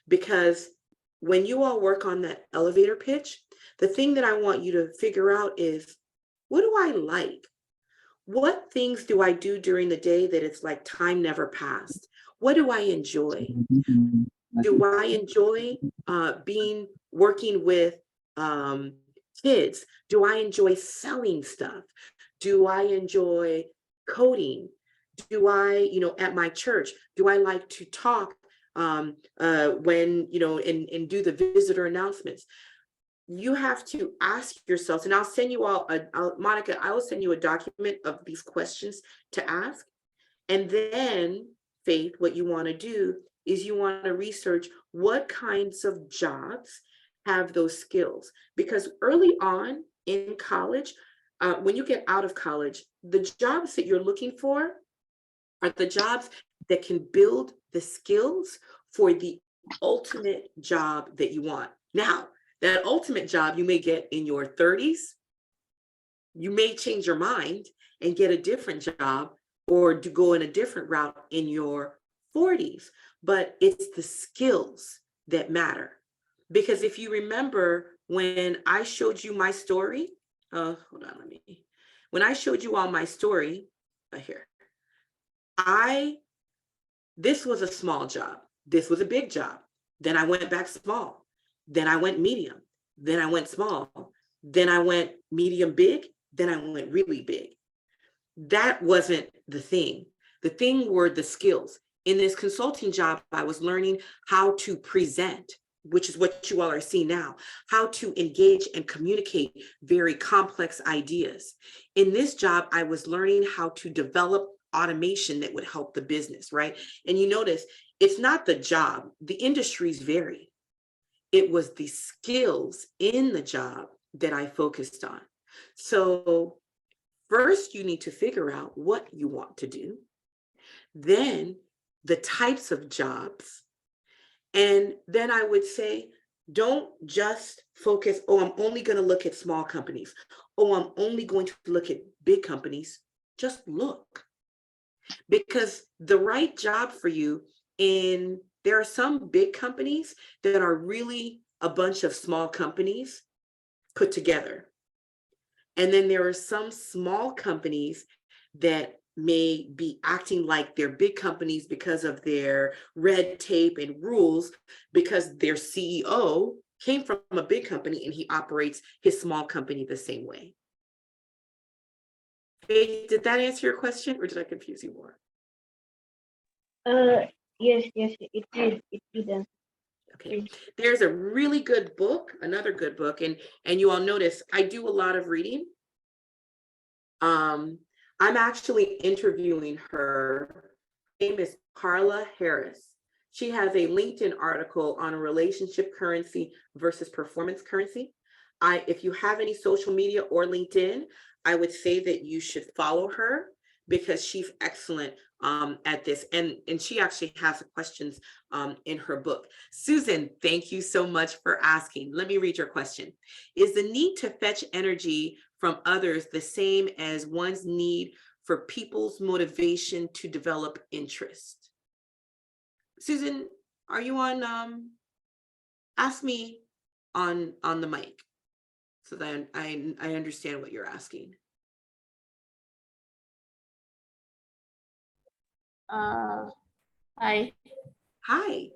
Because when you all work on that elevator pitch, the thing that I want you to figure out is, what do I like? What things do I do during the day that it's like time never passed? What do I enjoy? Do I enjoy working with kids? Do I enjoy selling stuff? Do I enjoy coding? Do I, at my church, do I like to talk when, and do the visitor announcements? You have to ask yourselves, and I'll send you all, Monica, I will send you a document of these questions to ask. And then, Faith, what you want to do is you want to research what kinds of jobs have those skills. Because early on in college, when you get out of college, the jobs that you're looking for are the jobs that can build the skills for the ultimate job that you want. Now, that ultimate job you may get in your 30s. You may change your mind and get a different job or to go in a different route in your 40s, but it's the skills that matter. Because if you remember when I showed you my story, when I showed you all my story, here, this was a small job. This was a big job. Then I went back small. Then I went medium. Then I went small. Then I went medium big. Then I went really big. That wasn't the thing. The thing were the skills. In this consulting job, I was learning how to present, which is what you all are seeing now, how to engage and communicate very complex ideas. In this job, I was learning how to develop automation that would help the business, right? And you notice, it's not the job, the industries vary. It was the skills in the job that I focused on. So first, you need to figure out what you want to do, then the types of jobs. And then I would say, don't just focus, I'm only going to look at small companies. I'm only going to look at big companies. Just look. Because the right job for you there are some big companies that are really a bunch of small companies put together. And then there are some small companies that may be acting like they're big companies because of their red tape and rules, because their CEO came from a big company and he operates his small company the same way. Faith, did that answer your question, or did I confuse you more? Yes, it did. Okay, there's a really good book, another good book, and you all notice I do a lot of reading. I'm actually interviewing her. Her name is Carla Harris. She has a LinkedIn article on relationship currency versus performance currency. If you have any social media or LinkedIn, I would say that you should follow her because she's excellent at this. And she actually has questions in her book. Susan, thank you so much for asking. Let me read your question. Is the need to fetch energy from others the same as one's need for people's motivation to develop interest? Susan, are you on? Ask me on the mic so that I understand what you're asking. Hi. Hi.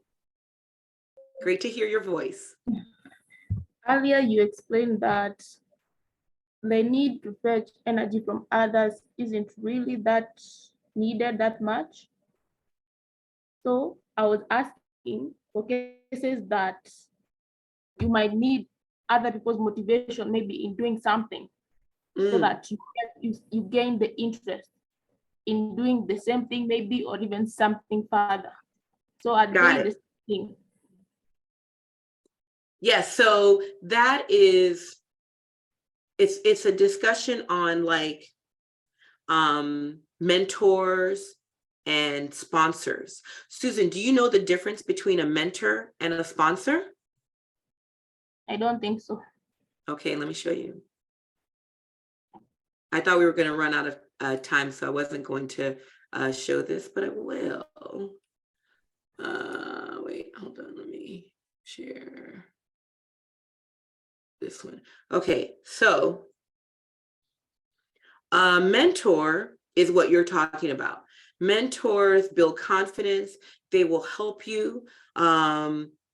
Great to hear your voice. Earlier, you explained that the need to fetch energy from others isn't really that needed that much. So I was asking for cases that you might need other people's motivation, maybe in doing something, so that you gain the interest in doing the same thing, maybe, or even something further. So are they the same thing? Yes, so that is, it's a discussion on like mentors and sponsors. Susan, do you know the difference between a mentor and a sponsor? I don't think so. Okay, let me show you. I thought we were going to run out of time, so I wasn't going to show this, but I will. Wait, hold on, let me share. this one. Okay, so a mentor is what you're talking about. Mentors build confidence. They will help you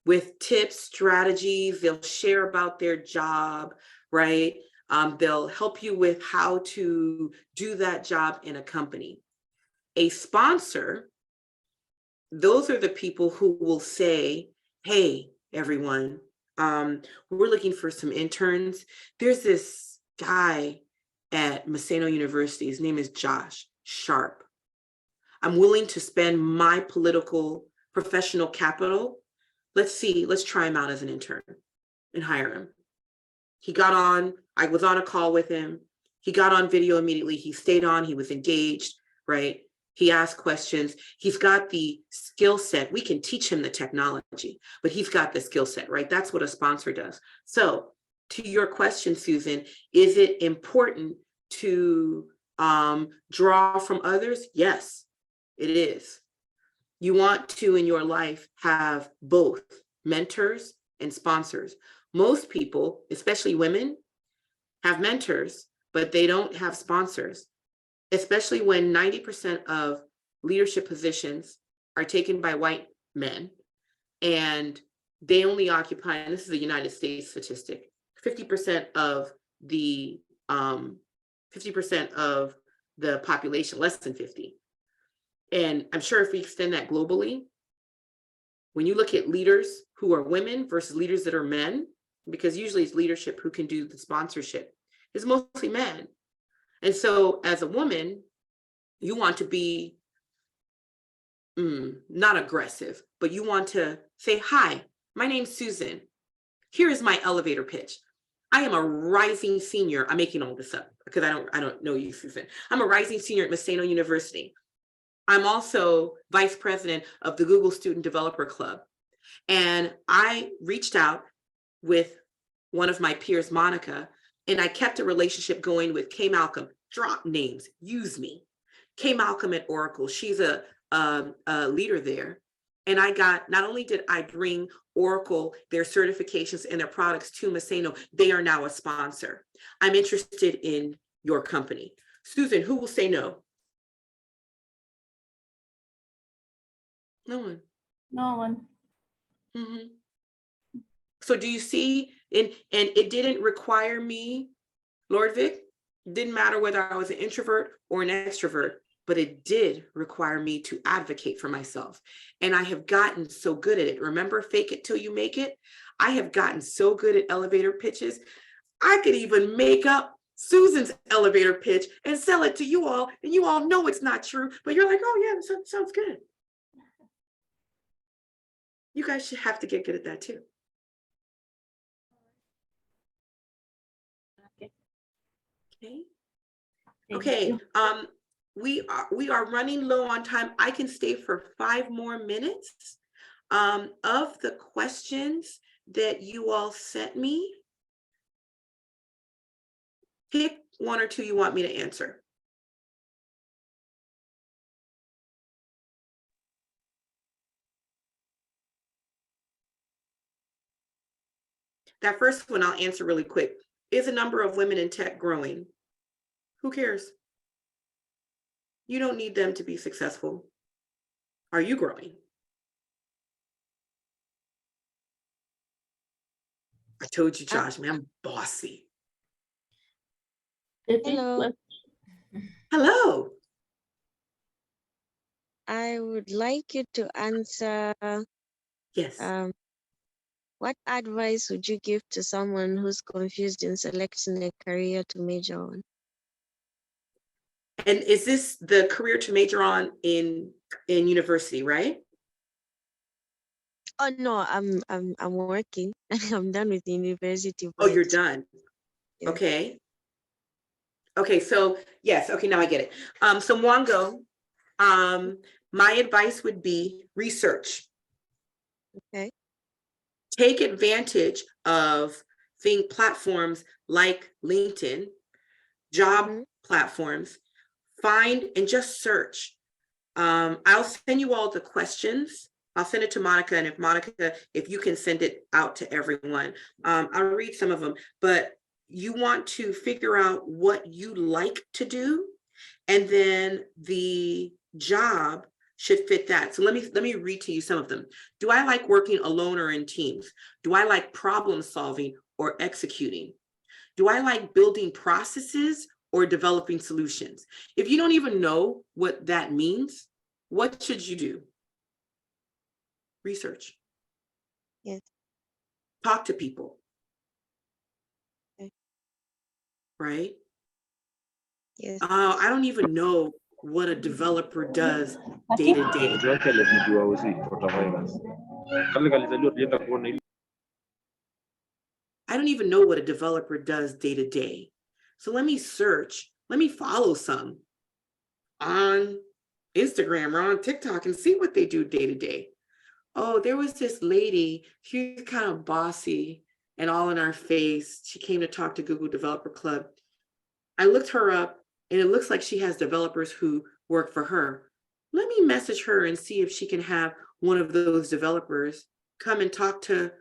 with tips, strategies. They'll share about their job, right? They'll help you with how to do that job in a company. A sponsor, those are the people who will say, hey, everyone, we're looking for some interns. There's this guy at Maseno University. His name is Josh Sharp. I'm willing to spend my political professional capital. Let's try him out as an intern and hire him. He got on, I was on a call with him. He got on video immediately. He stayed on, he was engaged, right? He asked questions. He's got the skill set. We can teach him the technology, but he's got the skill set, right? That's what a sponsor does. So to your question, Susan, is it important to draw from others? Yes, it is. You want to, in your life, have both mentors and sponsors. Most people, especially women, have mentors, but they don't have sponsors, especially when 90% of leadership positions are taken by white men, and they only occupy, and this is a United States statistic, 50% of the 50% of the population, less than 50. And I'm sure if we extend that globally, when you look at leaders who are women versus leaders that are men, because usually it's leadership who can do the sponsorship, it's mostly men. And so as a woman, you want to be not aggressive, but you want to say, hi, my name's Susan. Here is my elevator pitch. I am a rising senior. I'm making all this up because I don't know you, Susan. I'm a rising senior at Maseno University. I'm also vice president of the Google Student Developer Club. And I reached out with one of my peers, Monica, and I kept a relationship going with Kay Malcolm. Drop names, use me. Kay Malcolm at Oracle, she's a leader there. And I got, not only did I bring Oracle, their certifications and their products to Maseno, they are now a sponsor. I'm interested in your company. Susan, who will say no? No one. No one. Mm-hmm. So do you see, and it didn't require me, Lord Vic, didn't matter whether I was an introvert or an extrovert, but it did require me to advocate for myself. And I have gotten so good at it. Remember, fake it till you make it? I have gotten so good at elevator pitches. I could even make up Susan's elevator pitch and sell it to you all, and you all know it's not true, but you're like, oh yeah, that sounds good. You guys should have to get good at that too. Okay. We are running low on time. I can stay for 5 more minutes. Of the questions that you all sent me, pick 1 or 2 you want me to answer. That first one I'll answer really quick. Is the number of women in tech growing? Who cares? You don't need them to be successful. Are you growing? I told you, Josh, man, I'm bossy. Hello. Hello. I would like you to answer. Yes. What advice would you give to someone who's confused in selecting a career to major on? And is this the career to major on in university, right? Oh no, I'm working. I'm done with university. Oh, you're done. Yeah. Okay. Okay, so yes, okay, now I get it. So Mwango, my advice would be research. Okay. Take advantage of platforms like LinkedIn, job platforms, find and just search. I'll send you all the questions I'll send it to Monica, and if you can send it out to everyone, I'll read some of them, but you want to figure out what you like to do, and then the job should fit that. So let me read to you some of them. Do I like working alone or in teams? Do I like problem solving or executing? Do I like building processes or developing solutions? If you don't even know what that means, what should you do? Research. Yes. Talk to people. Okay. Right? Yes. I don't even know what a developer does day to day. I don't even know what a developer does day to day. So let me search, let me follow some on Instagram or on TikTok and see what they do day to day. Oh, there was this lady, she was kind of bossy and all in our face. She came to talk to Google Developer Club. I looked her up and it looks like she has developers who work for her. Let me message her and see if she can have one of those developers come and talk to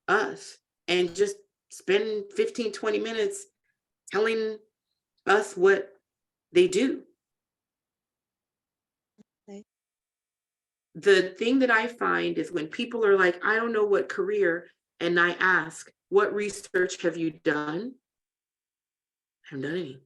us and just spend 15, 20 minutes telling us what they do. Okay. The thing that I find is when people are like, I don't know what career, and I ask, what research have you done? I haven't done any.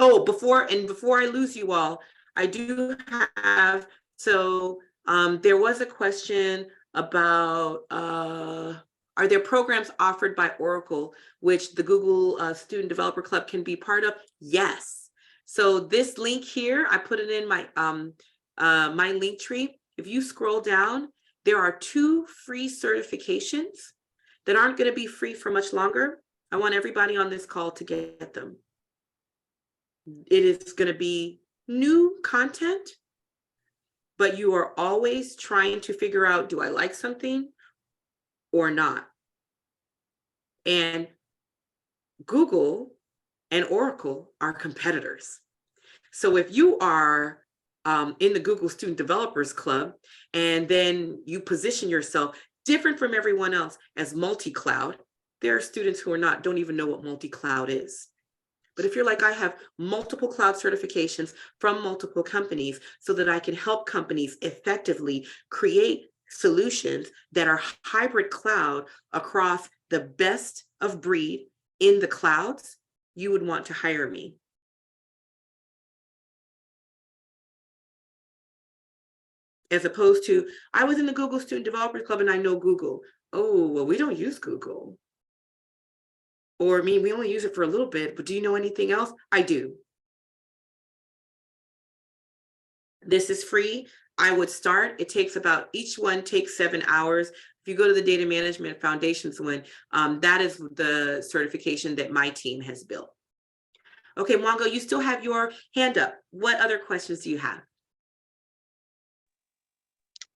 Oh, before I lose you all, I do have, so there was a question about, are there programs offered by Oracle, which the Google Student Developer Club can be part of? Yes. So this link here, I put it in my, my link tree. If you scroll down, there are 2 free certifications that aren't going to be free for much longer. I want everybody on this call to get them. It is going to be new content, but you are always trying to figure out, do I like something or not? And Google and Oracle are competitors. So if you are in the Google Student Developers Club, and then you position yourself different from everyone else as multi-cloud, there are students who don't even know what multi-cloud is. But if you're like, I have multiple cloud certifications from multiple companies so that I can help companies effectively create solutions that are hybrid cloud across the best of breed in the clouds, you would want to hire me. As opposed to, I was in the Google Student Developers Club and I know Google. Oh, well, we don't use Google. Or I mean, we only use it for a little bit, but do you know anything else? I do. This is free. I would start. It takes each one takes 7 hours. If you go to the Data Management Foundations one, that is the certification that my team has built. Okay, Mongo, you still have your hand up. What other questions do you have?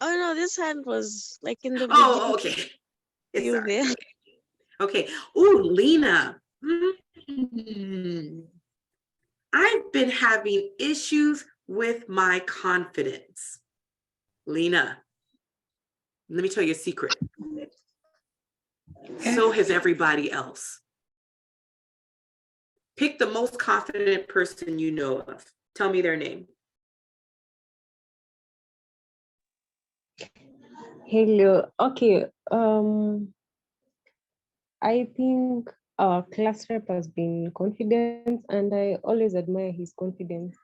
Oh no, this hand was like in the Oh, beginning. okay. It's You sorry. there? Okay. Ooh, Lena. I've been having issues with my confidence. Lena, let me tell you a secret. So has everybody else. Pick the most confident person you know of. Tell me their name. Hello. Okay. I think our class rep has been confident, and I always admire his confidence.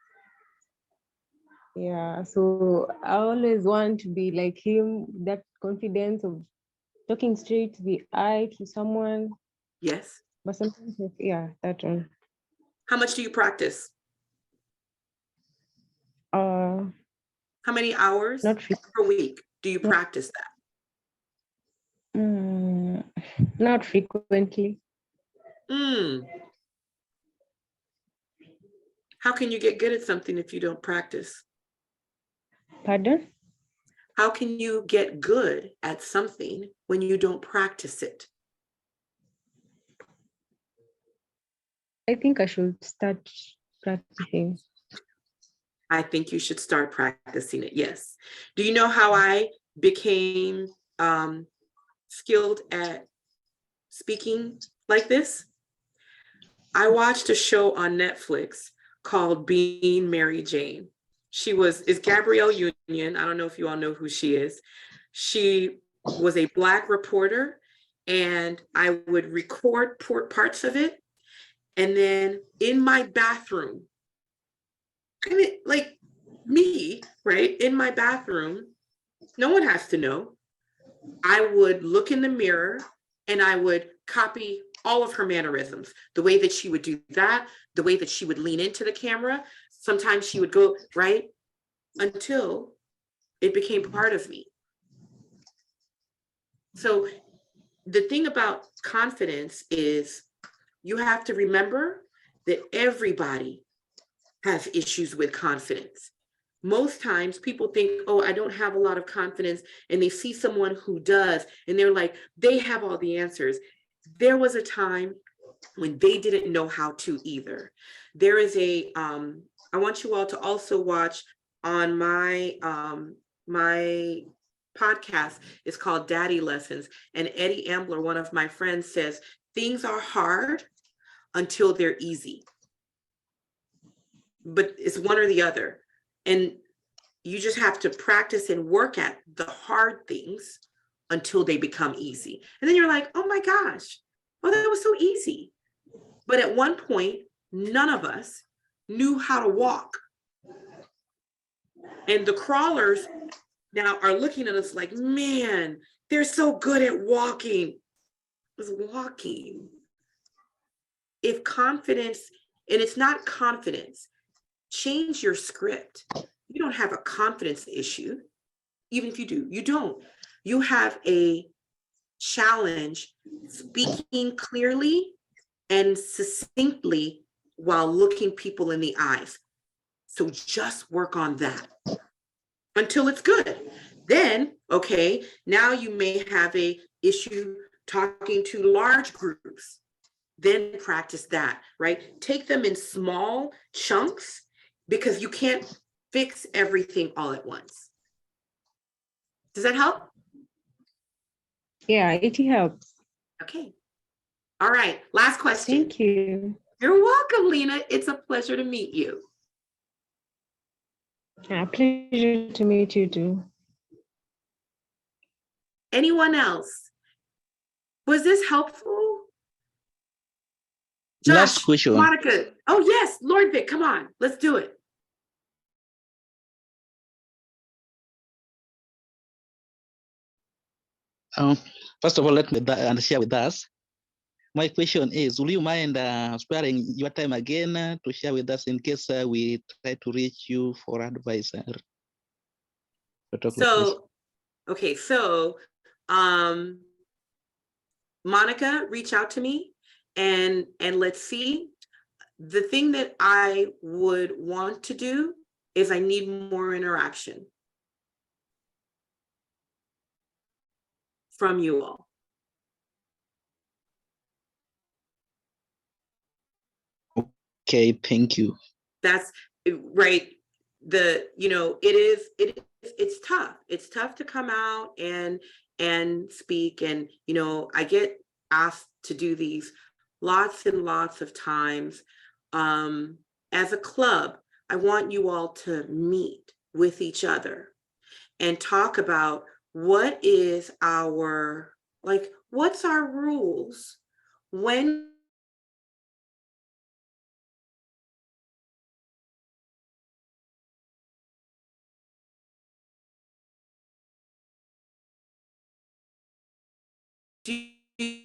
Yeah. So I always want to be like him. That confidence of talking straight to the eye to someone. Yes. But sometimes, yeah, that one. How much do you practice? How many hours per week do you practice that? Not frequently. How can you get good at something if you don't practice? Pardon? How can you get good at something when you don't practice it? I think I should start practicing. I think you should start practicing it. Yes. Do you know how I became skilled at speaking like this? I watched a show on Netflix called Being Mary Jane. Is Gabrielle Union. I don't know if you all know who she is. She was a Black reporter, and I would record parts of it. And then in my bathroom, I mean, like me, right? In my bathroom, no one has to know. I would look in the mirror and I would copy all of her mannerisms, the way that she would do that, the way that she would lean into the camera. Sometimes she would go, right? Until it became part of me. So the thing about confidence is you have to remember that everybody has issues with confidence. Most times people think, oh, I don't have a lot of confidence, and they see someone who does, and they're like, they have all the answers. There was a time when they didn't know how to either. There is I want you all to also watch on my podcast. It's called Daddy Lessons. And Eddie Ambler, one of my friends, says, things are hard until they're easy. But it's one or the other. And you just have to practice and work at the hard things until they become easy. And then you're like, oh my gosh, well, that was so easy. But at one point, none of us knew how to walk. And the crawlers now are looking at us like, man, they're so good at walking. It's walking. If confidence, and it's not confidence, change your script. You don't have a confidence issue. Even if you do, you don't. You have a challenge speaking clearly and succinctly while looking people in the eyes. So just work on that until it's good. Then, okay, now you may have a issue talking to large groups. Then practice that, right? Take them in small chunks because you can't fix everything all at once. Does that help? Yeah, it helps. Okay. All right, last question. Thank you. You're welcome, Lena. It's a pleasure to meet you. Pleasure to meet you too. Anyone else? Was this helpful? Josh, Last question. Monica. Oh yes, Lord Vic, come on, let's do it. First of all, let me and share with us. My question is, will you mind sparing your time again to share with us in case we try to reach you for advice? Okay, so Monica, reach out to me and let's see. The thing that I would want to do is I need more interaction from you all. Okay, thank you. That's right. It's tough. It's tough to come out and speak. And, I get asked to do these lots and lots of times. As a club, I want you all to meet with each other and talk about what's our rules when do you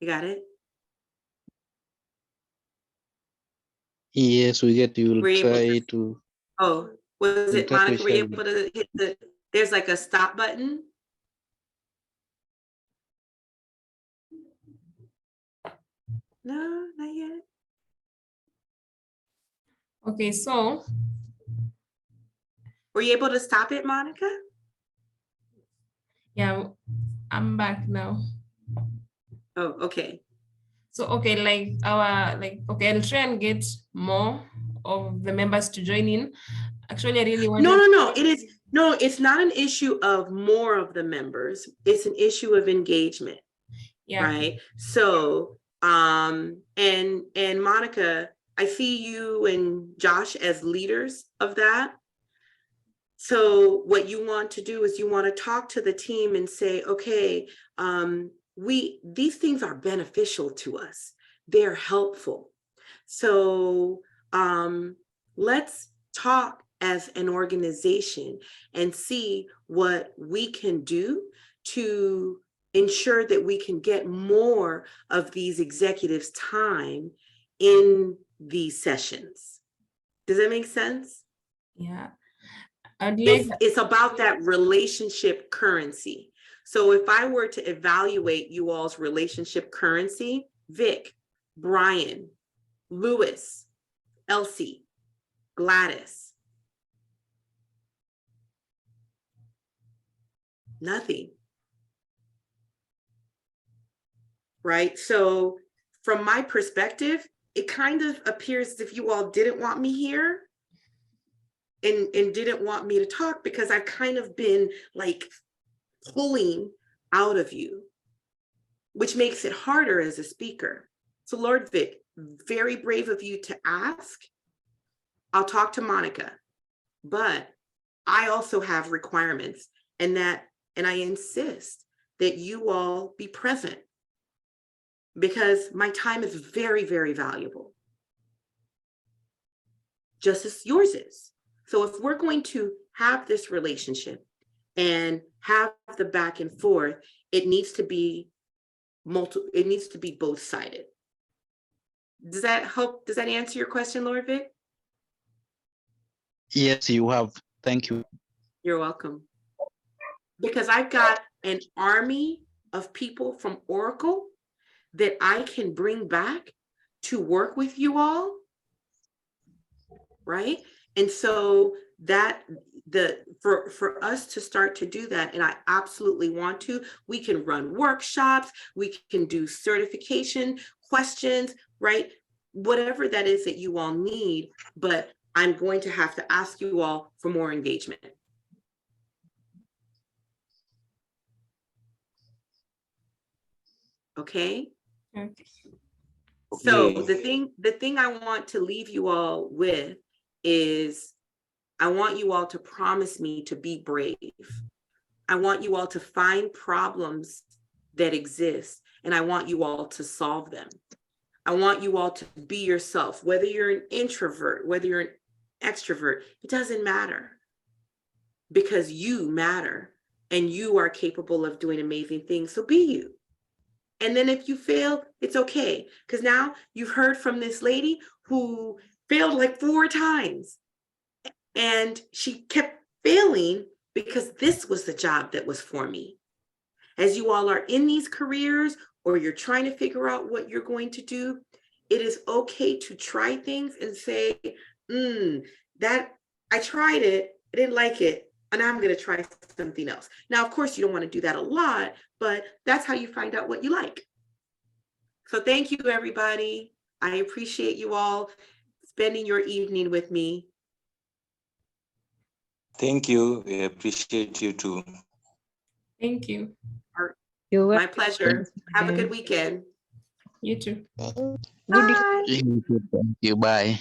got it? Yes, we get you. Will try to. Oh, was we'll it try to Monica? Were you share. able to hit there's like a stop button? No, not yet. Okay, so Were you able to stop it, Monica? Yeah, I'm back now. Oh, okay. So okay, okay, I'll try and get more of the members to join in. Actually, I really want No. It's not an issue of more of the members. It's an issue of engagement. Yeah. Right. So, and Monica, I see you and Josh as leaders of that. So what you want to do is you want to talk to the team and say, okay, these things are beneficial to us. They're helpful. So let's talk as an organization and see what we can do to ensure that we can get more of these executives' time in these sessions. Does that make sense? Yeah. It's about that relationship currency. So if I were to evaluate you all's relationship currency, Vic, Brian, Lewis, Elsie, Gladys, nothing. Right? So from my perspective, it kind of appears as if you all didn't want me here and didn't want me to talk, because I've kind of been like pulling out of you, which makes it harder as a speaker. So Lord Vic, very brave of you to ask. I'll talk to Monica, but I also have requirements, and I insist that you all be present, because my time is very, very valuable, just as yours is. So if we're going to have this relationship and have the back and forth, it needs to be both sided. Does that help? Does that answer your question, Lord Vic? Yes, you have. Thank you. You're welcome. Because I've got an army of people from Oracle that I can bring back to work with you all, right? And so for us to start to do that, and I absolutely want to, we can run workshops, we can do certification questions, right? Whatever that is that you all need, but I'm going to have to ask you all for more engagement. Okay? Okay. So the thing I want to leave you all with is, I want you all to promise me to be brave. I want you all to find problems that exist, and I want you all to solve them. I want you all to be yourself, whether you're an introvert, whether you're an extrovert, it doesn't matter, because you matter and you are capable of doing amazing things. So be you. And then if you fail, it's okay. Because now you've heard from this lady who failed like 4 times. And she kept failing because this was the job that was for me. As you all are in these careers, or you're trying to figure out what you're going to do, it is okay to try things and say, that I tried it, I didn't like it, and I'm going to try something else. Now, of course, you don't want to do that a lot, but that's how you find out what you like. So thank you, everybody. I appreciate you all spending your evening with me. Thank you. We appreciate you too. Thank you. My pleasure. Have a good weekend. You too. Good Bye. Thank you. Bye.